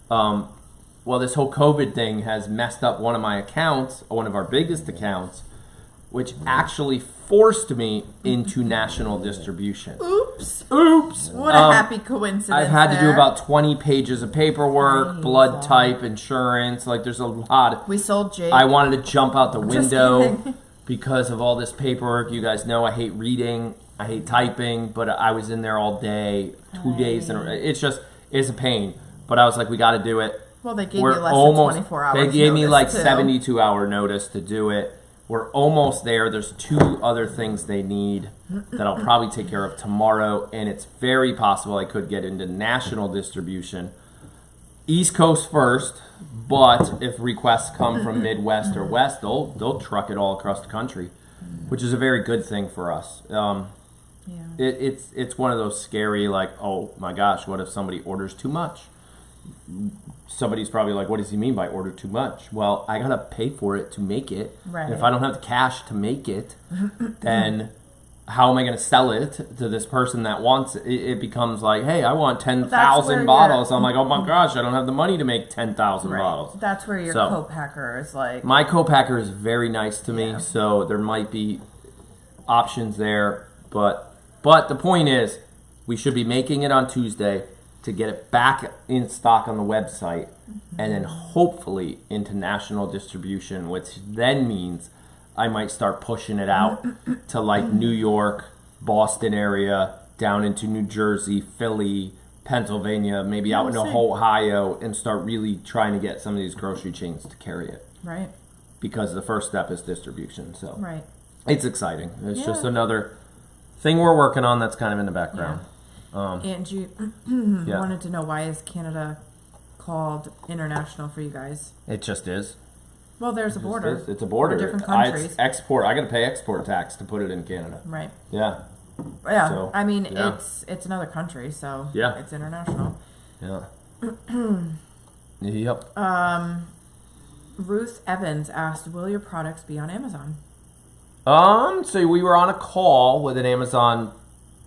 Well, this whole COVID thing has messed up one of my accounts, one of our biggest accounts, which actually forced me into national distribution. Oops. What a happy coincidence. I've had to do about 20 pages of paperwork, blood type, insurance. There's a lot. We sold Jake. I wanted to jump out the window because of all this paperwork. You guys know I hate reading. I hate typing, but I was in there all day, 2 days. It's a pain. But I was like, we got to do it. Well, they gave you less than 24 hours. They gave me 72-hour notice to do it. We're almost there. There's 2 other things they need that I'll probably take care of tomorrow, and it's very possible I could get into national distribution. East Coast first, but if requests come from Midwest or West, they'll truck it all across the country, which is a very good thing for us. It's one of those scary, oh my gosh, what if somebody orders too much? Somebody's probably like, what does he mean by order too much? Well, I gotta pay for it to make it. Right. And if I don't have the cash to make it, then how am I gonna sell it to this person that wants it? It becomes like, hey, I want 10,000 bottles. I'm like, oh my gosh, I don't have the money to make 10,000 bottles. That's where your co-packer is like. My co-packer is very nice to me, so there might be options there. But the point is, we should be making it on Tuesday to get it back in stock on the website, and then hopefully into national distribution, which then means I might start pushing it out to New York, Boston area, down into New Jersey, Philly, Pennsylvania, maybe out into Ohio, and start really trying to get some of these grocery chains to carry it. Right. Because the first step is distribution. So right. It's exciting. It's just another thing we're working on that's kind of in the background. Yeah. And you wanted to know, why is Canada called international for you guys? It just is. Well, there's a border. It's a border. Different countries. I got to pay export tax to put it in Canada. Right. Yeah. Yeah. So, I mean, it's another country, so it's international. Yeah. Yep. Ruth Evans asked, will your products be on Amazon? So we were on a call with an Amazon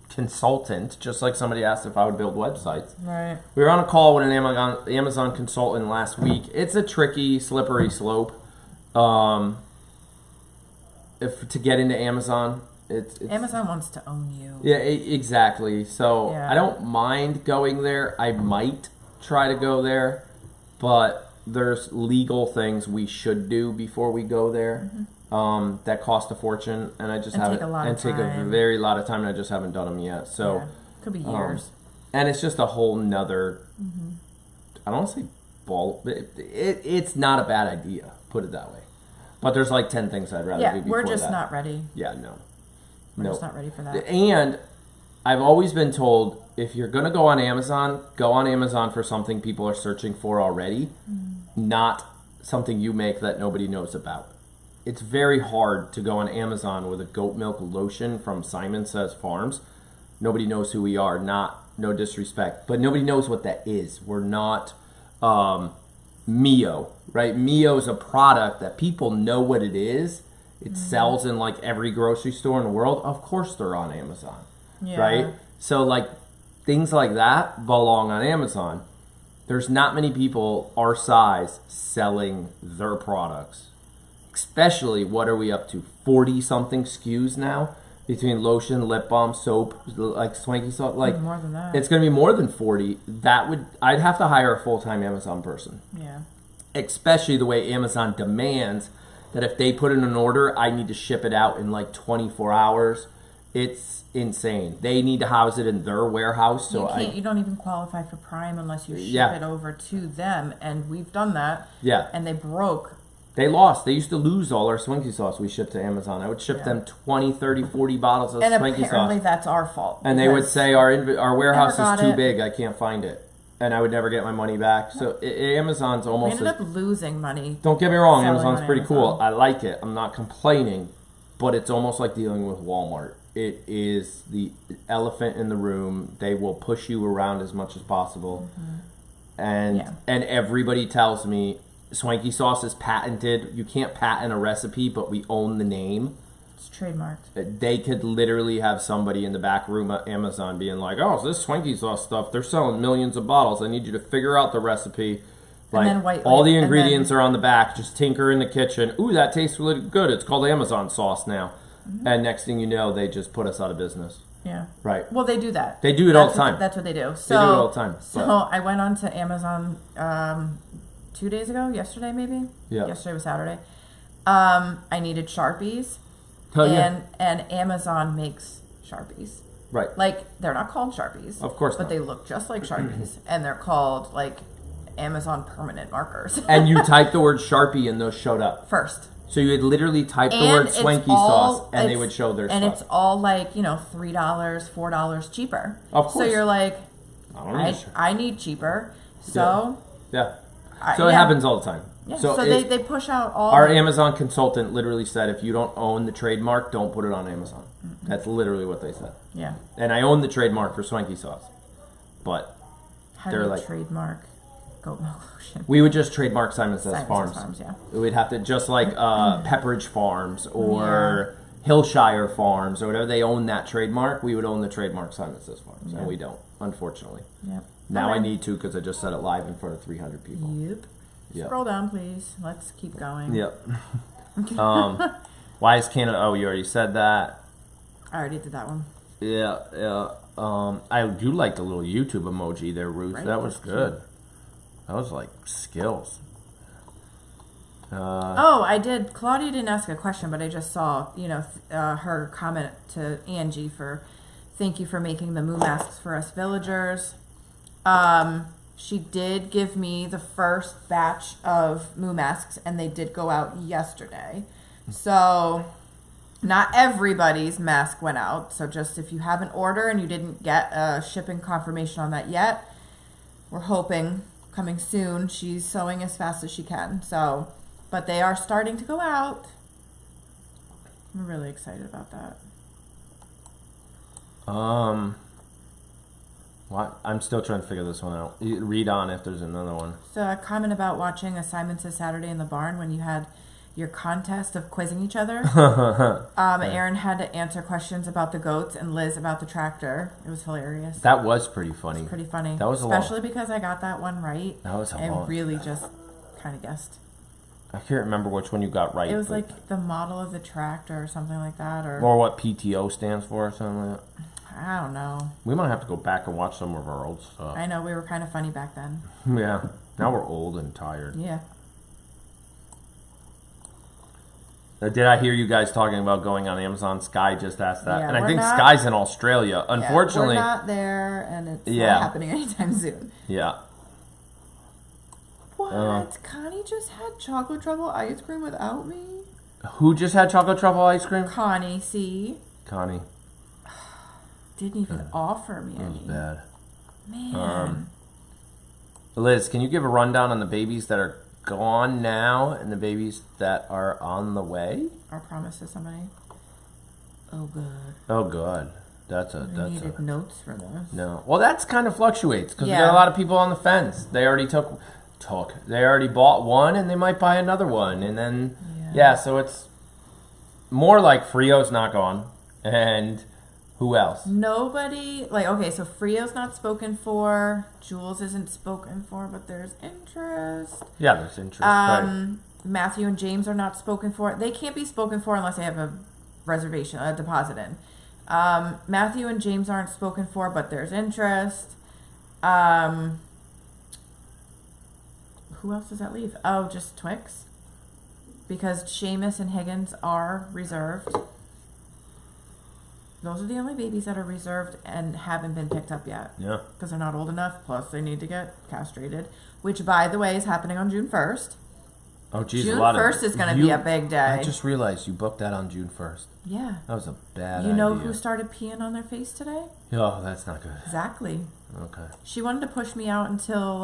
consultant, just like somebody asked if I would build websites. Right. We were on a call with an Amazon consultant last week. It's a tricky, slippery slope. If to get into Amazon, it's Amazon wants to own you. Yeah, exactly. So Yeah. I don't mind going there. I might try to go there, but there's legal things we should do before we go there. That cost a fortune, and I just And haven't. take a lot and of take a time. very lot of time, and I just haven't done them yet. So. Yeah. Could be years. And it's just a whole nother, I don't want to say ball, but it's not a bad idea, put it that way. But there's like 10 things I'd rather do before we're just that. not ready. Yeah, no. We're just not ready for that. And I've always been told, if you're going to go on Amazon for something people are searching for already, not something you make that nobody knows about. It's very hard to go on Amazon with a goat milk lotion from Syman Says Farms. Nobody knows who we are. No disrespect, but nobody knows what that is. We're not Mio, right? Mio is a product that people know what it is. It sells in like every grocery store in the world. Of course, they're on Amazon, right? So like things like that belong on Amazon. There's not many people our size selling their products. Especially, what are we up to? 40 something SKUs now between lotion, lip balm, soap, like Swanky Sauce. Like More than that. it's going to be more than 40. I'd have to hire a full-time Amazon person. Yeah. Especially the way Amazon demands that if they put in an order, I need to ship it out in like 24 hours. It's insane. They need to house it in their warehouse. So You don't even qualify for Prime unless you ship Yeah. it over to them, and we've done that. Yeah. And they broke. They lost. They used to lose all our Swanky Sauce we shipped to Amazon. I would ship them 20, 30, 40 bottles of And Swanky apparently Sauce. that's our fault. And they would because say our warehouse Never is got too it. big. I can't find it. And I would never get my money back. So Amazon's we almost... ended up losing money. Don't get me wrong. selling Amazon's on pretty Amazon. cool. I like it. I'm not complaining. But it's almost like dealing with Walmart. It is the elephant in the room. They will push you around as much as possible. And everybody tells me Swanky Sauce is patented. You can't patent a recipe, but we own the name. It's trademarked. They could literally have somebody in the back room at Amazon being like, "Oh, this Swanky Sauce stuff, they're selling millions of bottles. I need you to figure out the recipe." Like, then white all the label- and ingredients are on the back. Just tinker in the kitchen. Ooh, that tastes really good. It's called Amazon sauce now. And next thing you know, they just put us out of business. Yeah. Right. Well, they do that. They do it all the time. That's what they do. So, They do it all the time. So I went on to Amazon 2 days ago, yesterday maybe. Yeah. Yesterday was Saturday. I needed Sharpies, Oh, yeah. and Amazon makes Sharpies. Right. Like, they're not called Sharpies. Of course but not. they look just like Sharpies, and they're called like Amazon permanent markers. And you typed the word Sharpie and those showed up. First. So you had literally typed the And word it's Swanky all- Sauce and they it's- would show their and stuff. it's all like, $3, $4 cheaper. Of So course. you're like, I don't know. I need cheaper. So Yeah. So it yeah. happens all the time. Yeah, So so they push out all our the- Amazon consultant literally said, if you don't own the trademark, don't put it on Amazon. That's literally what they said. Yeah. And I own the trademark for Swanky Sauce. But How they're do you like- trademark goat milk lotion? we would just trademark Syman Says Syman Says Farms. Farms, yeah. We'd have to, just like Pepperidge Farms or Hillshire Farms or whatever, they own that trademark. We would own the trademark Syman Says Farms. And we don't, unfortunately. Yep. Now I Okay. need to because I just said it live in front of 300 people. Yep. Yep. Scroll down, please. Let's keep going. Yep. Why is Canada? Oh, you already said that. I already did that one. Yeah, yeah. I do like the little YouTube emoji there, Ruth. Right, That was that's good. That was like skills. Oh, I did. Claudia didn't ask a question, but I just saw, her comment to Angie for thank you for making the moo masks for us villagers. She did give me the first batch of moo masks, and they did go out yesterday. So not everybody's mask went out. So just if you have an order and you didn't get a shipping confirmation on that yet, we're hoping coming soon. She's sewing as fast as she can. So, but they are starting to go out. I'm really excited about that. What? I'm still trying to figure this one out. You read on if there's another one. So a comment about watching a Syman Says Saturday in the barn when you had your contest of quizzing each other. Aaron had to answer questions about the goats and Liz about the tractor. It was hilarious. That was pretty funny. Pretty funny. That was especially because I got that one right. That was a I lot. really just kind of guessed. I can't remember which one you got right. It was like the model of the tractor or something like that, or what PTO stands for or something like that. I don't know. We might have to go back and watch some of our old stuff. I know, we were kind of funny back then. Yeah. Now we're old and tired. Yeah. Did I hear you guys talking about going on Amazon? Sky just asked that. Yeah, and I we're think not- Sky's in Australia. Unfortunately. We're not there, and it's Yeah. not happening anytime soon. Yeah. What? Connie just had chocolate truffle ice cream without me? Who just had chocolate truffle ice cream? Connie, see? Connie. Didn't even offer me That was any. bad. Man. Liz, can you give a rundown on the babies that are gone now and the babies that are on the way? Our promise to somebody. Oh, good. Oh, good. That's I needed notes for this. No. Well, that's kind of fluctuates because we Yeah. got a lot of people on the fence. They already they already bought one and they might buy another one. And then, yeah, so it's more like Frio's not gone. And who else? Nobody, okay, so Frio's not spoken for. Jules isn't spoken for, but there's interest. Yeah, there's interest. Right. Matthew and James are not spoken for. They can't be spoken for unless they have a reservation, a deposit in. Matthew and James aren't spoken for, but there's interest. Who else does that leave? Oh, just Twix. Because Seamus and Higgins are reserved. Those are the only babies that are reserved and haven't been picked up yet. Yeah. Because they're not old enough. Plus, they need to get castrated. Which, by the way, is happening on June 1st. Oh, geez, June a lot 1st is going to be a big day. I just realized you booked that on June 1st. Yeah. That was a bad You know idea. who started peeing on their face today? Oh, that's not good. Exactly. Okay. She wanted to push me out until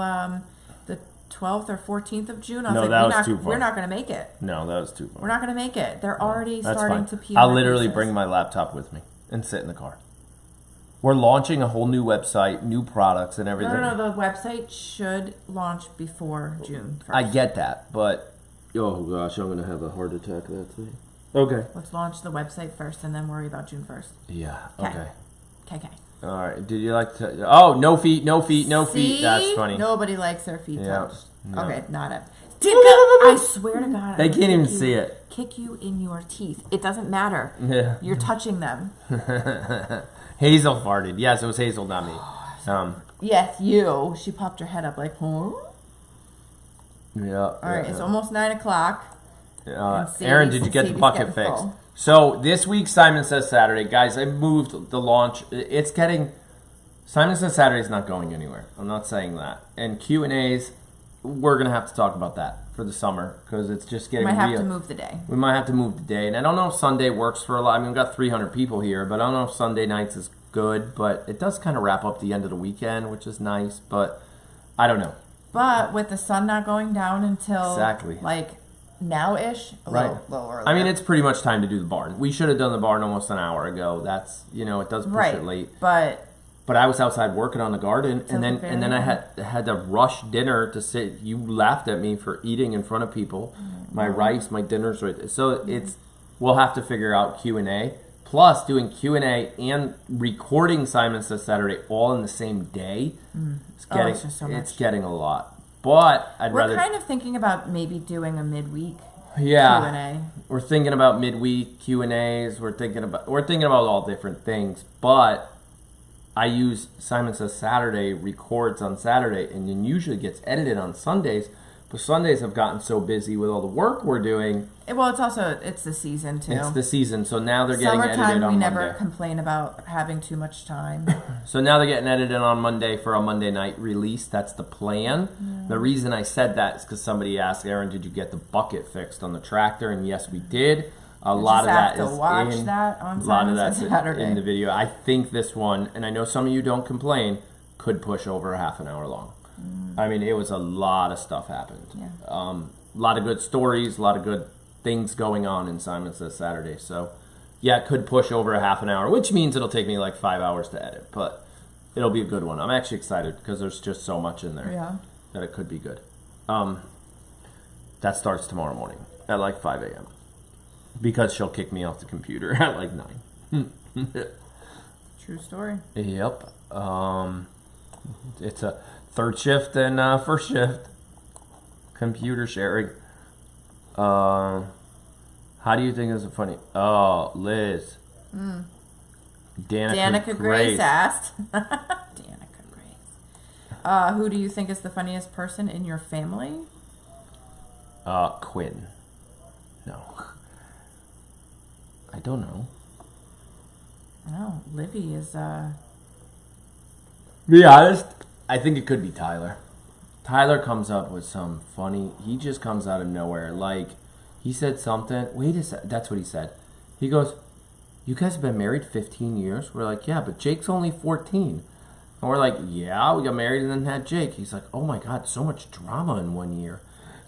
the 12th or 14th of June. I was No, like, that was too far. we're not going to make it. No, that was too far. We're not going to make it. They're already That's starting fine. to pee I'll on their literally faces. bring my laptop with me and sit in the car. We're launching a whole new website, new products and everything. No, the website should launch before June 1st. I get that, but oh gosh, I'm gonna have a heart attack that day. Okay. Let's launch the website first and then worry about June 1st. Yeah. Okay. Okay. Okay. All right. Did you like to? Oh, no feet, no feet, no feet. See? That's funny. Nobody likes their feet Yeah. touched. Yeah. Okay, not it. I swear to God. They I can't will even kick see you- it. Kick you in your teeth. It doesn't matter. Yeah. You're touching them. Hazel farted. Yes, it was Hazel, not me. Yes, you. She popped her head up like, huh? Yeah. All right, it's almost 9 o'clock. Aaron, did you get the Sadie's bucket getting fixed? full. So this week, Syman Says Saturday, guys. I moved the launch. It's getting. Syman Says Saturday is not going anywhere. I'm not saying that. And Q&As, we're gonna have to talk about that for the summer because it's just getting. Might have real. to move the day. We might have to move the day, and I don't know if Sunday works for a lot. I mean, we've got 300 people here, but I don't know if Sunday nights is good. But it does kind of wrap up the end of the weekend, which is nice. But I don't know. But with the sun not going down until Exactly. like now-ish, a Right. little earlier. I mean, it's pretty much time to do the barn. We should have done the barn almost an hour ago. That's it does push it late. But I was outside working on the garden, Till and the then very I end. had to rush dinner to sit. You laughed at me for eating in front of people. My rice, my dinner's right there. So we'll have to figure out Q&A. Plus, doing Q&A and recording Syman Says Saturday all in the same day. it's just so much. It's getting a lot. But I'd we're rather. kind of thinking about maybe doing a midweek Yeah. Q&A. We're thinking about midweek Q&As. We're thinking about all different things. But I use Syman Says Saturday, records on Saturday, and then usually gets edited on Sundays. But Sundays have gotten so busy with all the work we're doing. Well, it's the season too. It's the season, so now they're getting edited Summertime, on we Monday. never complain about having too much time. So now they're getting edited on Monday for a Monday night release. That's the plan. The reason I said that is because somebody asked, Aaron, did you get the bucket fixed on the tractor? And yes, we did. A lot of that have is to watch in. that on A lot of Syman Says that's Saturday. in the video. I think this one, and I know some of you don't complain, could push over a half an hour long. I mean, it was a lot of stuff happened. Yeah. A lot of good stories, a lot of good things going on in Syman Says Saturday. So, yeah, it could push over a half an hour, which means it'll take me like 5 hours to edit. But it'll be a good one. I'm actually excited because there's just so much in there Yeah. that it could be good. That starts tomorrow morning. at like 5 a.m. because she'll kick me off the computer at like 9. True story. Yep. It's a third shift and first shift. Computer sharing. How do you think is a funny? Oh, Liz. Danica Grace asked. Danica Grace. Who do you think is the funniest person in your family? Quinn. No. I don't know. Oh, Livy is, Be honest, I think it could be Tyler. Tyler comes up with some funny, he just comes out of nowhere. Like, he said something, wait a sec, that's what he said. He goes, you guys have been married 15 years? We're like, yeah, but Jake's only 14. And we're like, yeah, we got married and then had Jake. He's like, oh my God, so much drama in 1 year.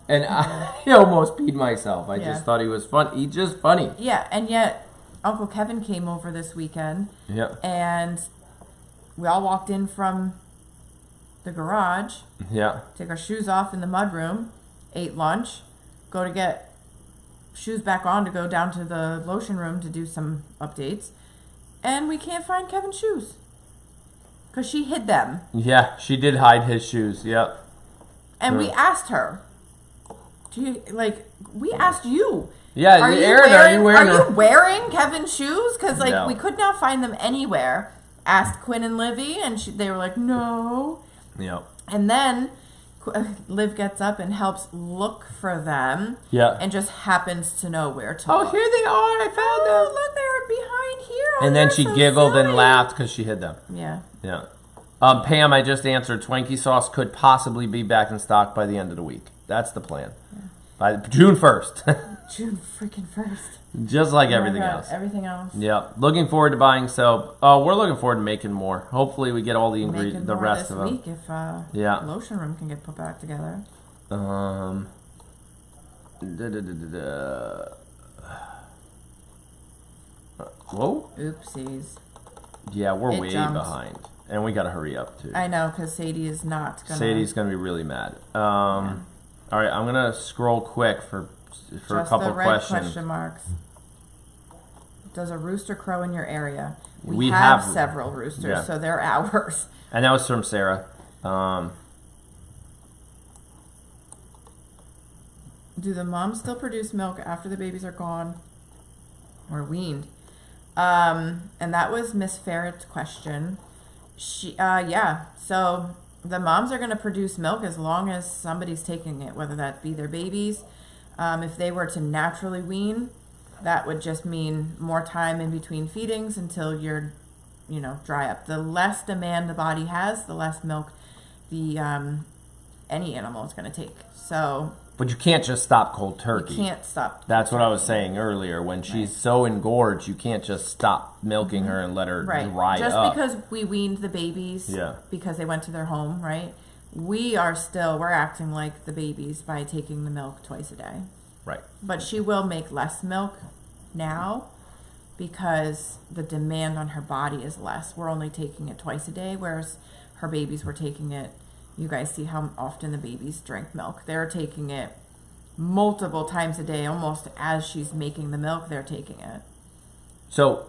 And I almost peed myself. I just thought he was fun. He's just funny. Yeah, and yet Uncle Kevin came over this weekend. Yeah. And we all walked in from the garage. Yeah. Take our shoes off in the mudroom. Ate lunch. Go to get shoes back on to go down to the lotion room to do some updates. And we can't find Kevin's shoes. Because she hid them. Yeah, she did hide his shoes. Yep. And we asked her. We asked you. Yeah, Are you wearing Kevin's shoes? Because No. we could not find them anywhere. Asked Quinn and Livy, and they were like, no. Yep. And then Liv gets up and helps look for them. Yeah. And just happens to know where to Oh, look. here they are. I found them. Look, they're behind here. And then she giggled and laughed because she hid them. Yeah. Yeah. Pam, I just answered. Twanky sauce could possibly be back in stock by the end of the week. That's the plan. Yeah. By June 1st. June freaking 1st. Just like Oh my everything God, else. Everything else. Yep. Looking forward to buying soap. Oh, we're looking forward to making more. Hopefully we get all the ingredients, the rest of them. Week if Yeah. lotion room can get put back together. Whoa. Oopsies. Yeah, we're It way jumped. behind. And we got to hurry up, too. I know, because Sadie is not going to... Sadie's going to be really mad. All right, I'm going to scroll quick for a couple the red questions. question marks. Does a rooster crow in your area? We have have several roosters, yeah. so they're ours. And that was from Sarah. Do the moms still produce milk after the babies are gone or weaned? And that was Miss Ferret's question. Yeah. So the moms are going to produce milk as long as somebody's taking it, whether that be their babies. If they were to naturally wean, that would just mean more time in between feedings until you're, dry up. The less demand the body has, the less milk the any animal is going to take. So. But you can't just stop cold turkey. You can't stop. That's what I was saying earlier. When she's so engorged, you can't just stop milking her and let her dry just up. because we weaned the babies because they went to their home, right? We're acting like the babies by taking the milk twice a day. Right. But she will make less milk now because the demand on her body is less. We're only taking it twice a day, whereas her babies were taking it. You guys see how often the babies drink milk. They're taking it multiple times a day, almost as she's making the milk, they're taking it. So,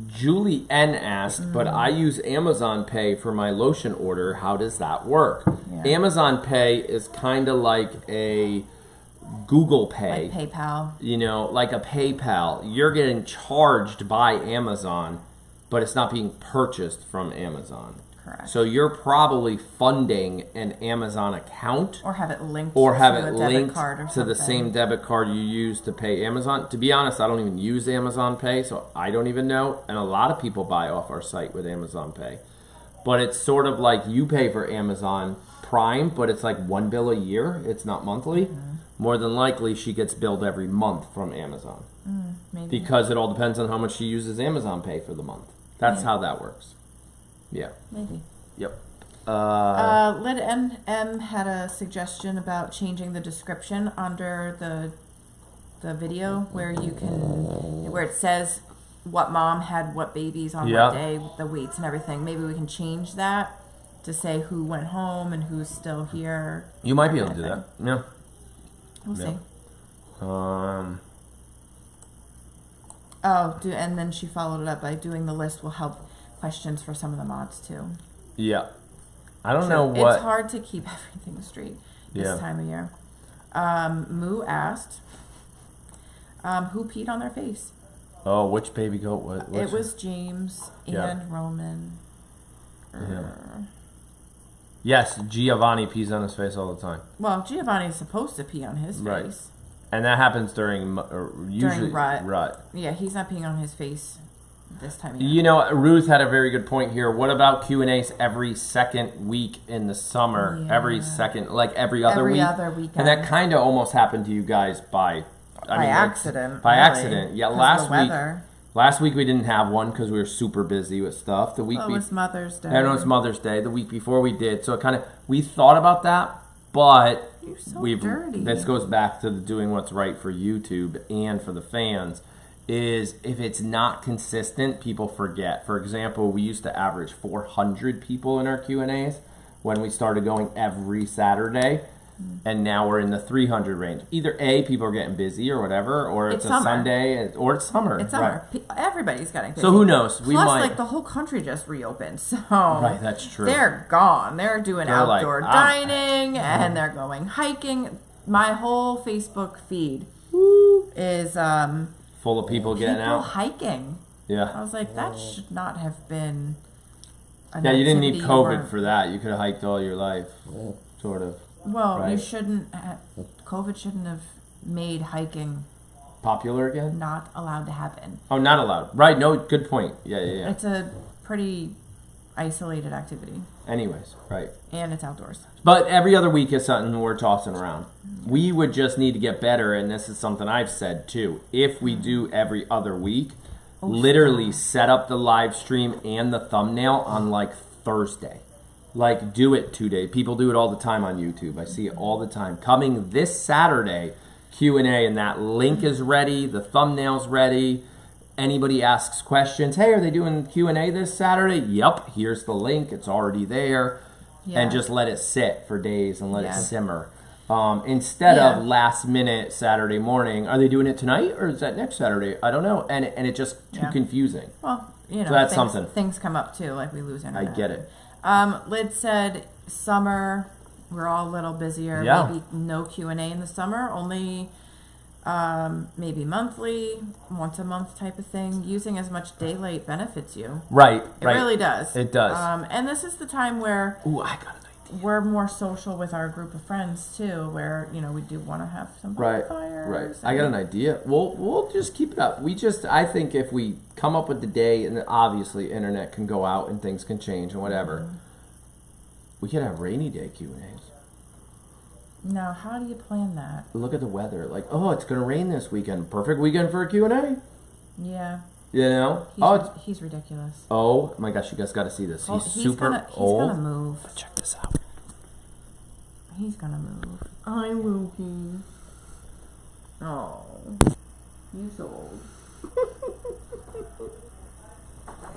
Julie N asked, but I use Amazon Pay for my lotion order. How does that work? Yeah. Amazon Pay is kind of like a Google Pay. Like PayPal. Like a PayPal. You're getting charged by Amazon, but it's not being purchased from Amazon. Correct. So you're probably funding an Amazon account. Or have it linked to a debit card or to the same debit card you use to pay Amazon. To be honest, I don't even use Amazon Pay, so I don't even know. And a lot of people buy off our site with Amazon Pay. But it's sort of like you pay for Amazon Prime, but it's like one bill a year. It's not monthly. Mm-hmm. More than likely, she gets billed every month from Amazon. Maybe. Because it all depends on how much she uses Amazon Pay for the month. That's how that works. Yeah. Maybe. Yep. Lid M had a suggestion about changing the description under the video where it says what mom had what babies on what day, the weights and everything. Maybe we can change that to say who went home and who's still here. You might be able to do that. Yeah. We'll see. And then she followed it up by doing the list will help questions for some of the mods too. Yeah. I don't know what. It's hard to keep everything straight this time of year. Moo asked, who peed on their face? Oh, which baby goat? It was James and Roman. Yes, Giovanni pees on his face all the time. Well, Giovanni's supposed to pee on his Right. face. And that happens during usually rut. Yeah, he's not peeing on his face this time of year. You know, Ruth had a very good point here. What about Q&As every second week in the summer? Yeah. Every second, like every other Every week? other weekend. And that kind of almost happened to you guys by accident. By really, accident. Yeah, 'cause of the weather. Last week we didn't have one because we were super busy with stuff. The week It was Mother's Day. I know it's Mother's Day. The week before we did. So it kind of, we thought about that, but You're so dirty. this goes back to doing what's right for YouTube and for the fans, is if it's not consistent, people forget. For example, we used to average 400 people in our Q&As when we started going every Saturday, and now we're in the 300 range. Either A, people are getting busy or whatever, or it's a summer. Sunday, or it's summer. It's summer. Everybody's getting busy. So who knows? We Plus, might. like, the whole country just reopened, so Right, that's true. they're gone. They're doing They're like, outdoor dining, and they're going hiking. My whole Facebook feed is Full of people getting people out. hiking. I Yeah. was like, that should not have been. An Yeah, you didn't need activity you COVID were- for that. You could have hiked all your life, sort of. Well, you right? shouldn't. COVID shouldn't have made hiking Popular again? not allowed to happen. Oh, not allowed. Right, no, good point. Yeah. It's a pretty isolated activity, Anyways, right. and it's outdoors. But every other week is something we're tossing around. We would just need to get better, and this is something I've said too. If we do every other week, literally set up the live stream and the thumbnail on like Thursday. Like, do it 2 days. People do it all the time on YouTube. I see it all the time. Coming this Saturday, Q&A, and that link is ready. The thumbnail's ready. Anybody asks questions, hey, are they doing Q&A this Saturday? Yep, here's the link. It's already there. Yeah. And just let it sit for days and let it simmer. Instead of last minute Saturday morning, are they doing it tonight or is that next Saturday? I don't know. And it's just too confusing. Well, you know, So that's things, something. Things come up too, like we lose internet. I get it. Lid said summer, we're all a little busier. Yeah. Maybe no Q&A in the summer, only maybe monthly, once a month type of thing. Using as much daylight benefits you. Right. It really does. It does. And this is the time where Ooh, I got an idea. we're more social with our group of friends too, where, you know, we do want to have some bonfires. Right. I got an idea. We'll just keep it up. I think if we come up with the day, and obviously internet can go out and things can change and whatever, we could have rainy day Q&As. Now, how do you plan that? Look at the weather. Like, oh, it's going to rain this weekend. Perfect weekend for a Q&A. Yeah. You know? He's ridiculous. Oh my gosh, you guys got to see this. He's super old. He's gonna move. Check this out. He's gonna move. I will be. Oh, he's old.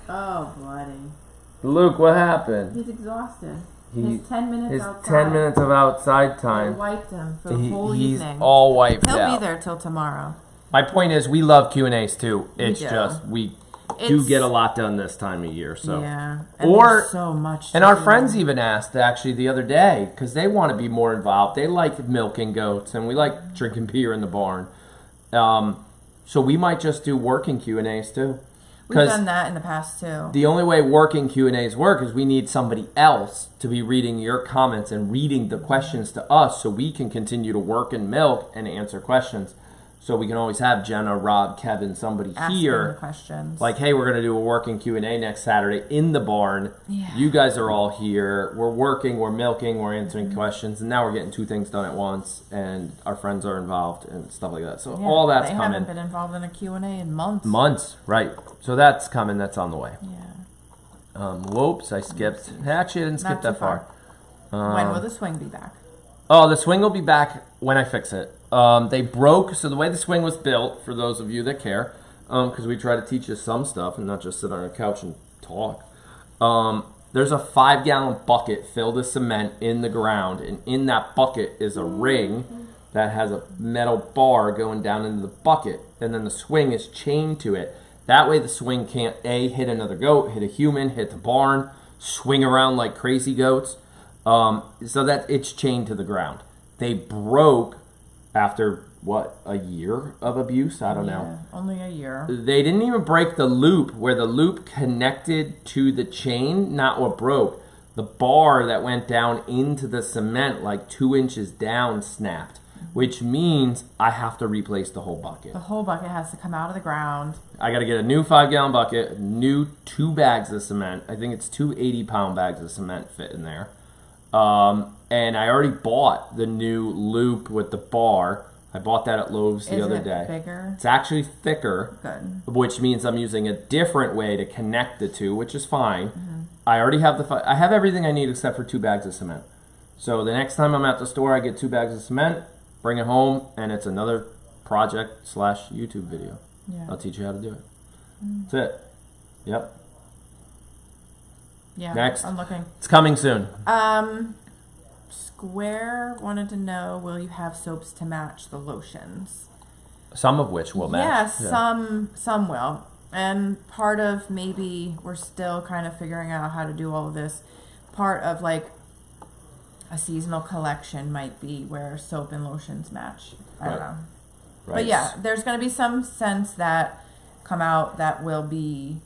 Oh, buddy. Luke, what happened? He's exhausted. His 10 minutes His outside. 10 minutes of outside I time. wiped him for the whole He's evening. all wiped He'll out. be there till tomorrow. My point is, we love Q&As too. It's do. just, we do It's- get a lot done this time of year. So. Yeah. And Or, there's so much. and to our do. friends even asked actually the other day, because they want to be more involved. They like milking goats, and we like drinking beer in the barn. So we might just do working Q&As too. We've done that in the past too. The only way working Q&As work is we need somebody else to be reading your comments and reading the questions to us so we can continue to work and milk and answer questions. So we can always have Jenna, Rob, Kevin, somebody Asking here. the questions. Like, hey, we're going to do a working Q&A next Saturday in the barn. Yeah. You guys are all here. We're working, we're milking, we're answering questions. And now we're getting two things done at once. And our friends are involved and stuff like that. So Yeah, all that's they coming. haven't been involved in a Q&A in months. Months, right. So that's coming. That's on the way. Yeah. Whoops, I skipped. Actually, I didn't skip Not that too far. When will the swing be back? Oh, the swing will be back when I fix it. They broke, so the way the swing was built, for those of you that care, because we try to teach you some stuff and not just sit on a couch and talk. There's a 5-gallon bucket filled with cement in the ground, and in that bucket is a ring that has a metal bar going down into the bucket, and then the swing is chained to it. That way the swing can't hit another goat, hit a human, hit the barn, swing around like crazy goats, so that it's chained to the ground. They broke after, a year of abuse? I don't know. Only a year. They didn't even break the loop where the loop connected to the chain, not what broke. The bar that went down into the cement like 2 inches down snapped, which means I have to replace the whole bucket. The whole bucket has to come out of the ground. I got to get a new 5-gallon bucket, new 2 bags of cement. I think it's 2 80-pound bags of cement fit in there. And I already bought the new loop with the bar. I bought that at Lowe's the other day. Is it bigger? It's actually thicker. Good. Which means I'm using a different way to connect the two, which is fine. I already have I have everything I need except for 2 bags of cement. So the next time I'm at the store, I get 2 bags of cement, bring it home, and it's another project / YouTube video. Yeah. I'll teach you how to do it. That's it. Yep. Yeah. Next. I'm looking. It's coming soon. Square wanted to know, will you have soaps to match the lotions? Some of which will match. Yeah, some will. And part of maybe we're still kind of figuring out how to do all of this. Part of like a seasonal collection might be where soap and lotions match. I don't know. Right. But yeah, there's going to be some scents that come out that will be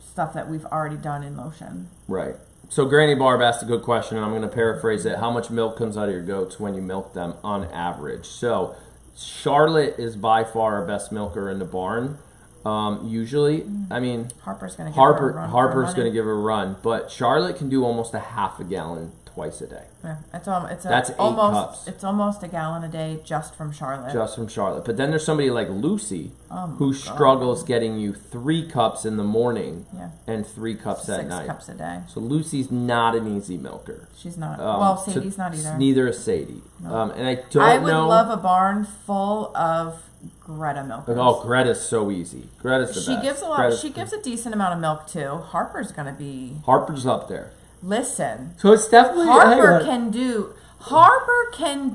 stuff that we've already done in lotion. Right. So Granny Barb asked a good question, and I'm going to paraphrase it. How much milk comes out of your goats when you milk them on average? So Charlotte is by far our best milker in the barn. Usually, I mean, Harper's going to give her a run. Harper's going to give her a run, but Charlotte can do almost a half a gallon twice a day. Yeah, That's 8 cups. It's almost a gallon a day just from Charlotte. Just from Charlotte. But then there's somebody like Lucy who struggles getting you 3 cups in the morning and 3 cups at night. 6 cups a day. So Lucy's not an easy milker. She's not. Well, Sadie's not either. Neither is Sadie. No. And I would love a barn full of Greta milkers. Oh, Greta's so easy. Greta's the best. Gives a lot. She gives a decent amount of milk too. Harper's gonna be. Harper's up there. Listen. So it's definitely Harper can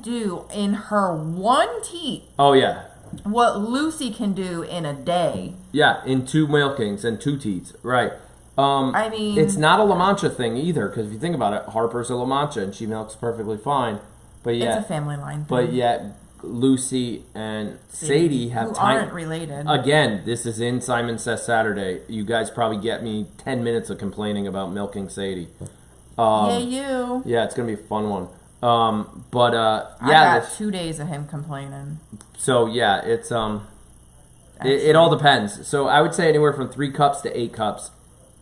do in her one teat. Oh yeah. What Lucy can do in a day. Yeah, in 2 milkings and 2 teats. Right. I mean, it's not a La Mancha thing either, because if you think about it, Harper's a La Mancha and she milks perfectly fine. But yet, it's a family line thing. But yet, Lucy and Sadie have who time. Aren't related. Again, this is in Syman Says Saturday. You guys probably get me 10 minutes of complaining about milking Sadie. Yeah, it's gonna be a fun one. I got 2 days of him complaining. So yeah, it's it all depends. So I would say anywhere from 3 cups to 8 cups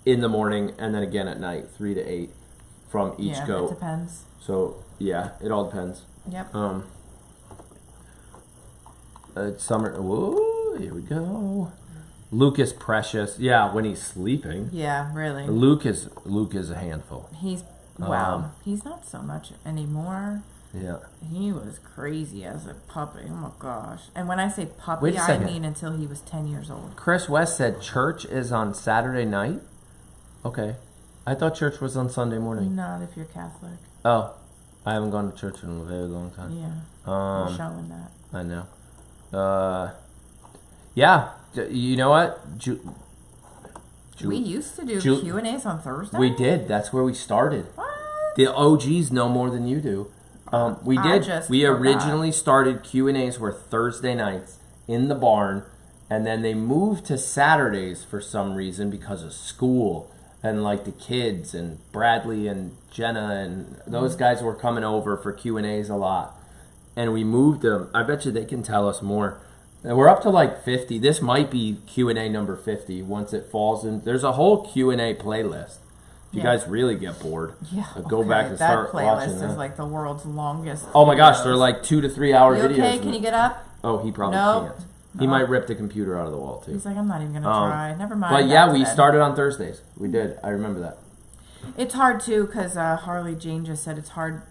in the morning, and then again at night, 3 to 8 from each goat. It depends. So yeah, it all depends. Yep. It's summer. Whoa, here we go. Luke is precious. Yeah, when he's sleeping. Yeah, really. Luke is a handful. He's not so much anymore. Yeah. He was crazy as a puppy. Oh my gosh. And when I say puppy, Wait a I second. mean until he was 10 years old. Chris West said church is on Saturday night? Okay. I thought church was on Sunday morning. Not if you're Catholic. Oh. I haven't gone to church in a very long time. Yeah. We're showing that. I know. Yeah. You know what? We used to do Q&As on Thursday. We did. That's where we started. What? The OGs know more than you do. We did. We originally started Q&As were Thursday nights in the barn, and then they moved to Saturdays for some reason because of school and like the kids and Bradley and Jenna and those guys were coming over for Q&As a lot, and we moved them. I bet you they can tell us more. And we're up to like 50. This might be Q&A number 50 once it falls in. There's a whole Q&A playlist. If you guys really get bored, go back and start watching that. That playlist is like the world's longest. Oh my gosh, they're like 2 to 3 hour videos. Okay, can you get up? Oh, he probably can't. He might rip the computer out of the wall too. He's like, I'm not even going to try. Never mind. But yeah, we started on Thursdays. We did. I remember that. It's hard too because Harley Jane just said it's hard.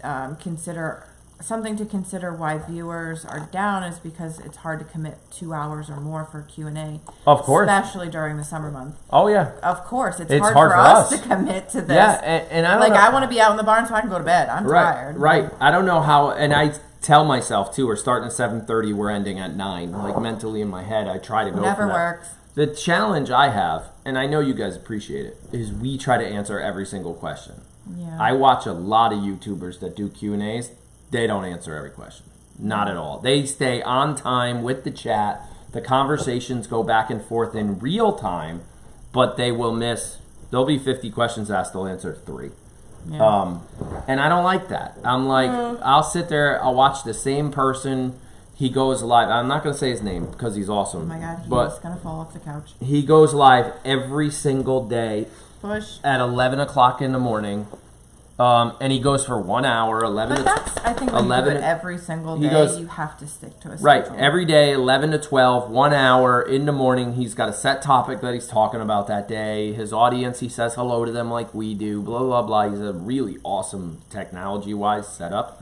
Consider something to consider why viewers are down is because it's hard to commit 2 hours or more for Q&A. Of course. Especially during the summer month. Oh, yeah. Of course. It's hard for us to commit to this. Yeah, and I don't know. I want to be out in the barn so I can go to bed. I'm tired. Right. I don't know how, and I tell myself, too, we're starting at 7:30, we're ending at 9. Like, mentally in my head, I try to go Never for that. works. The challenge I have, and I know you guys appreciate it, is we try to answer every single question. Yeah. I watch a lot of YouTubers that do Q&As. They don't answer every question. Not at all. They stay on time with the chat. The conversations go back and forth in real time, but they will miss. There'll be 50 questions asked. They'll answer 3. Yeah. And I don't like that. I'm like, I'll sit there. I'll watch the same person. He goes live. I'm not going to say his name because he's awesome. Oh my God, he's going to fall off the couch. He goes live every single day Push. at 11 o'clock in the morning. And he goes for 1 hour, 11 But that's, I think when you do it every single day, you have to stick to a schedule. Right, every day, 11 to 12, 1 hour in the morning. He's got a set topic that he's talking about that day. His audience, he says hello to them like we do, blah, blah, blah. He's a really awesome technology-wise setup.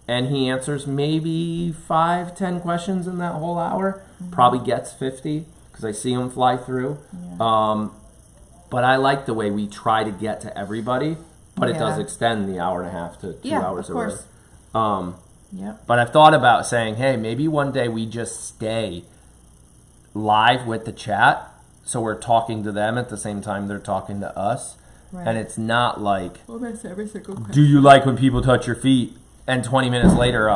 And he answers maybe 5-10 questions in that whole hour. Probably gets 50 because I see him fly through. Yeah. But I like the way we try to get to everybody, but it does extend the hour and a half to 2 hours of course. But I've thought about saying, hey, maybe one day we just stay live with the chat, so we're talking to them at the same time they're talking to us. Right. And it's not like, almost every single question. Do you like when people touch your feet? And 20 minutes later,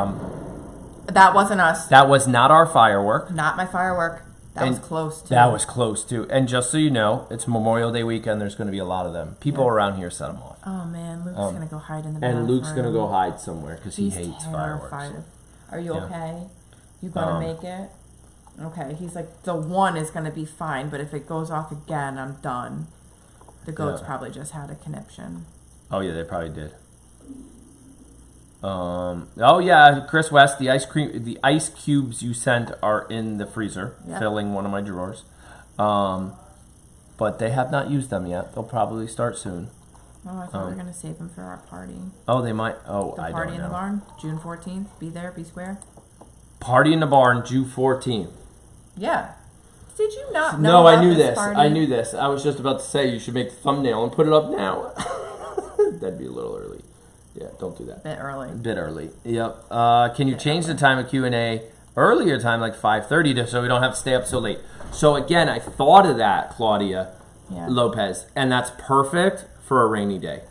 that wasn't us. That was not our firework. Not my firework. That was close, too. That was close, too. And just so you know, it's Memorial Day weekend. There's going to be a lot of them. People around here set them off. Oh, man. Luke's going to go hide in the bathroom. And Luke's going to go hide somewhere because he hates fireworks. Are you okay? You going to make it? Okay. He's like, the one is going to be fine, but if it goes off again, I'm done. The goats probably just had a conniption. Oh, yeah, they probably did. Oh yeah, Chris West, the ice cubes you sent are in the freezer, filling one of my drawers. But they have not used them yet. They'll probably start soon. Oh, I thought we were gonna save them for our party. Oh, they might. Oh, I don't know. The party in the barn, June 14th. Be there, be square. Party in the barn, June 14th. Yeah. Did you not know? No, I knew this. Party? I knew this. I was just about to say you should make the thumbnail and put it up now. That'd be a little early. Yeah, don't do that. Bit early. Yep. Can you change the time of Q&A earlier time, like 5:30, so we don't have to stay up so late? So again, I thought of that, Claudia Lopez, and that's perfect for a rainy day.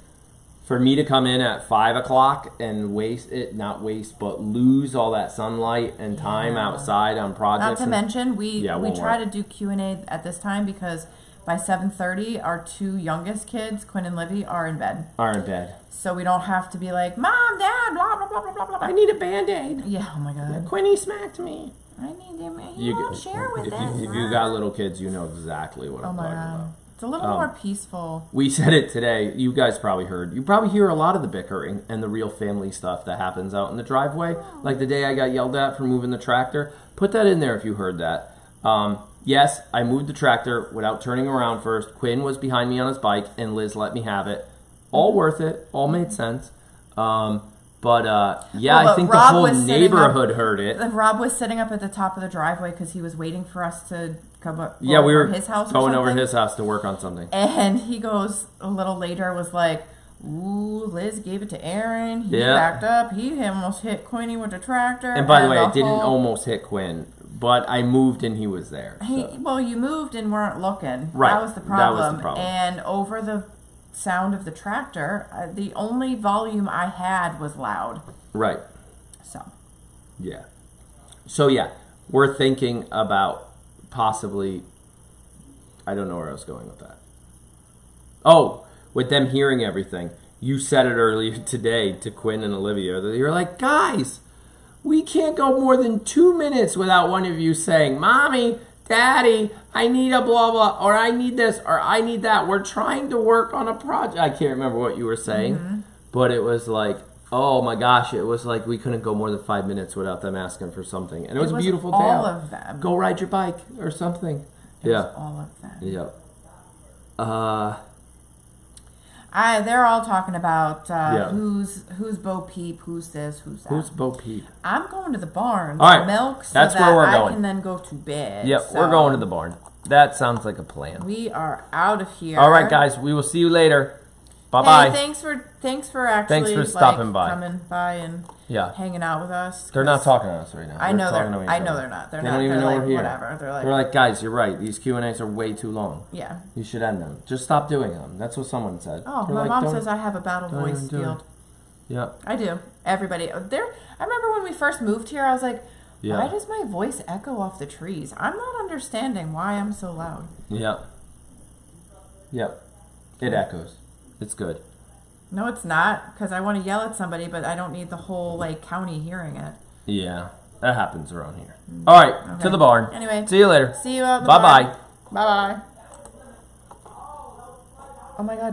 For me to come in at 5 o'clock and but lose all that sunlight and time outside on projects. Not to mention, we try to do Q&A at this time because by 7:30, our 2 youngest kids, Quinn and Livy, are in bed. So we don't have to be like, Mom, Dad, blah, blah, blah, blah, blah, blah. I need a Band-Aid. Yeah, oh my God. Quinny smacked me. I need him. You won't share with us. If you got little kids, you know exactly what I'm talking about. It's a little more peaceful. We said it today. You guys probably heard. You probably hear a lot of the bickering and the real family stuff that happens out in the driveway. Like the day I got yelled at for moving the tractor. Put that in there if you heard that. Yes, I moved the tractor without turning around first. Quinn was behind me on his bike, and Liz let me have it. All worth it. All made sense. I think the whole neighborhood heard it. Rob was sitting up at the top of the driveway because he was waiting for us to come up. Yeah, we were his house going over his house to work on something. And he goes a little later, was like, ooh, Liz gave it to Aaron. He backed up. He almost hit Quinny with the tractor. And by the way, I didn't almost hit Quinn, but I moved and he was there. Well, you moved and weren't looking. Right. That was the problem. And over the sound of the tractor, the only volume I had was loud. Right. So. Yeah. So yeah, we're thinking about possibly, I don't know where I was going with that. Oh, with them hearing everything. You said it earlier today to Quinn and Olivia. You're like, guys, we can't go more than 2 minutes without one of you saying, Mommy, Daddy, I need a blah, blah, or I need this, or I need that. We're trying to work on a project. I can't remember what you were saying, but it was like, oh my gosh, it was like we couldn't go more than 5 minutes without them asking for something. And it was a beautiful day. All of them. Go ride your bike or something. It was all of them. Yep. They're all talking about Yeah. who's Bo Peep, who's this, who's that. Who's Bo Peep? I'm going to the barn. All right, Milk so that's that where we're I going. can then go to bed. Yep, So we're going to the barn. That sounds like a plan. We are out of here. All right, guys. We will see you later. Bye-bye. Hey, thanks for actually stopping by. coming by and Yeah. hanging out with us. They're not talking to us right now. I know talking to each I know other. they're not. They're They not. don't even They're know like we're here. whatever. They're like, guys, you're right. These Q&As are way too long. yeah. You should end them. Just stop doing them. That's what someone said. Oh, They're my like, mom "Don't-" says I have a battle don't voice even do it. field. Yeah. I do. Everybody. I remember when we first moved here, I was like, Yeah. why does my voice echo off the trees? I'm not understanding why I'm so loud. Yeah. Yep. It echoes. It's good. No, it's not, because I want to yell at somebody, but I don't need the whole county hearing it. Yeah. That happens around here. All right. Okay. To the barn. Anyway. See you later. See you out in the Bye-bye. barn. Bye-bye. Oh my God.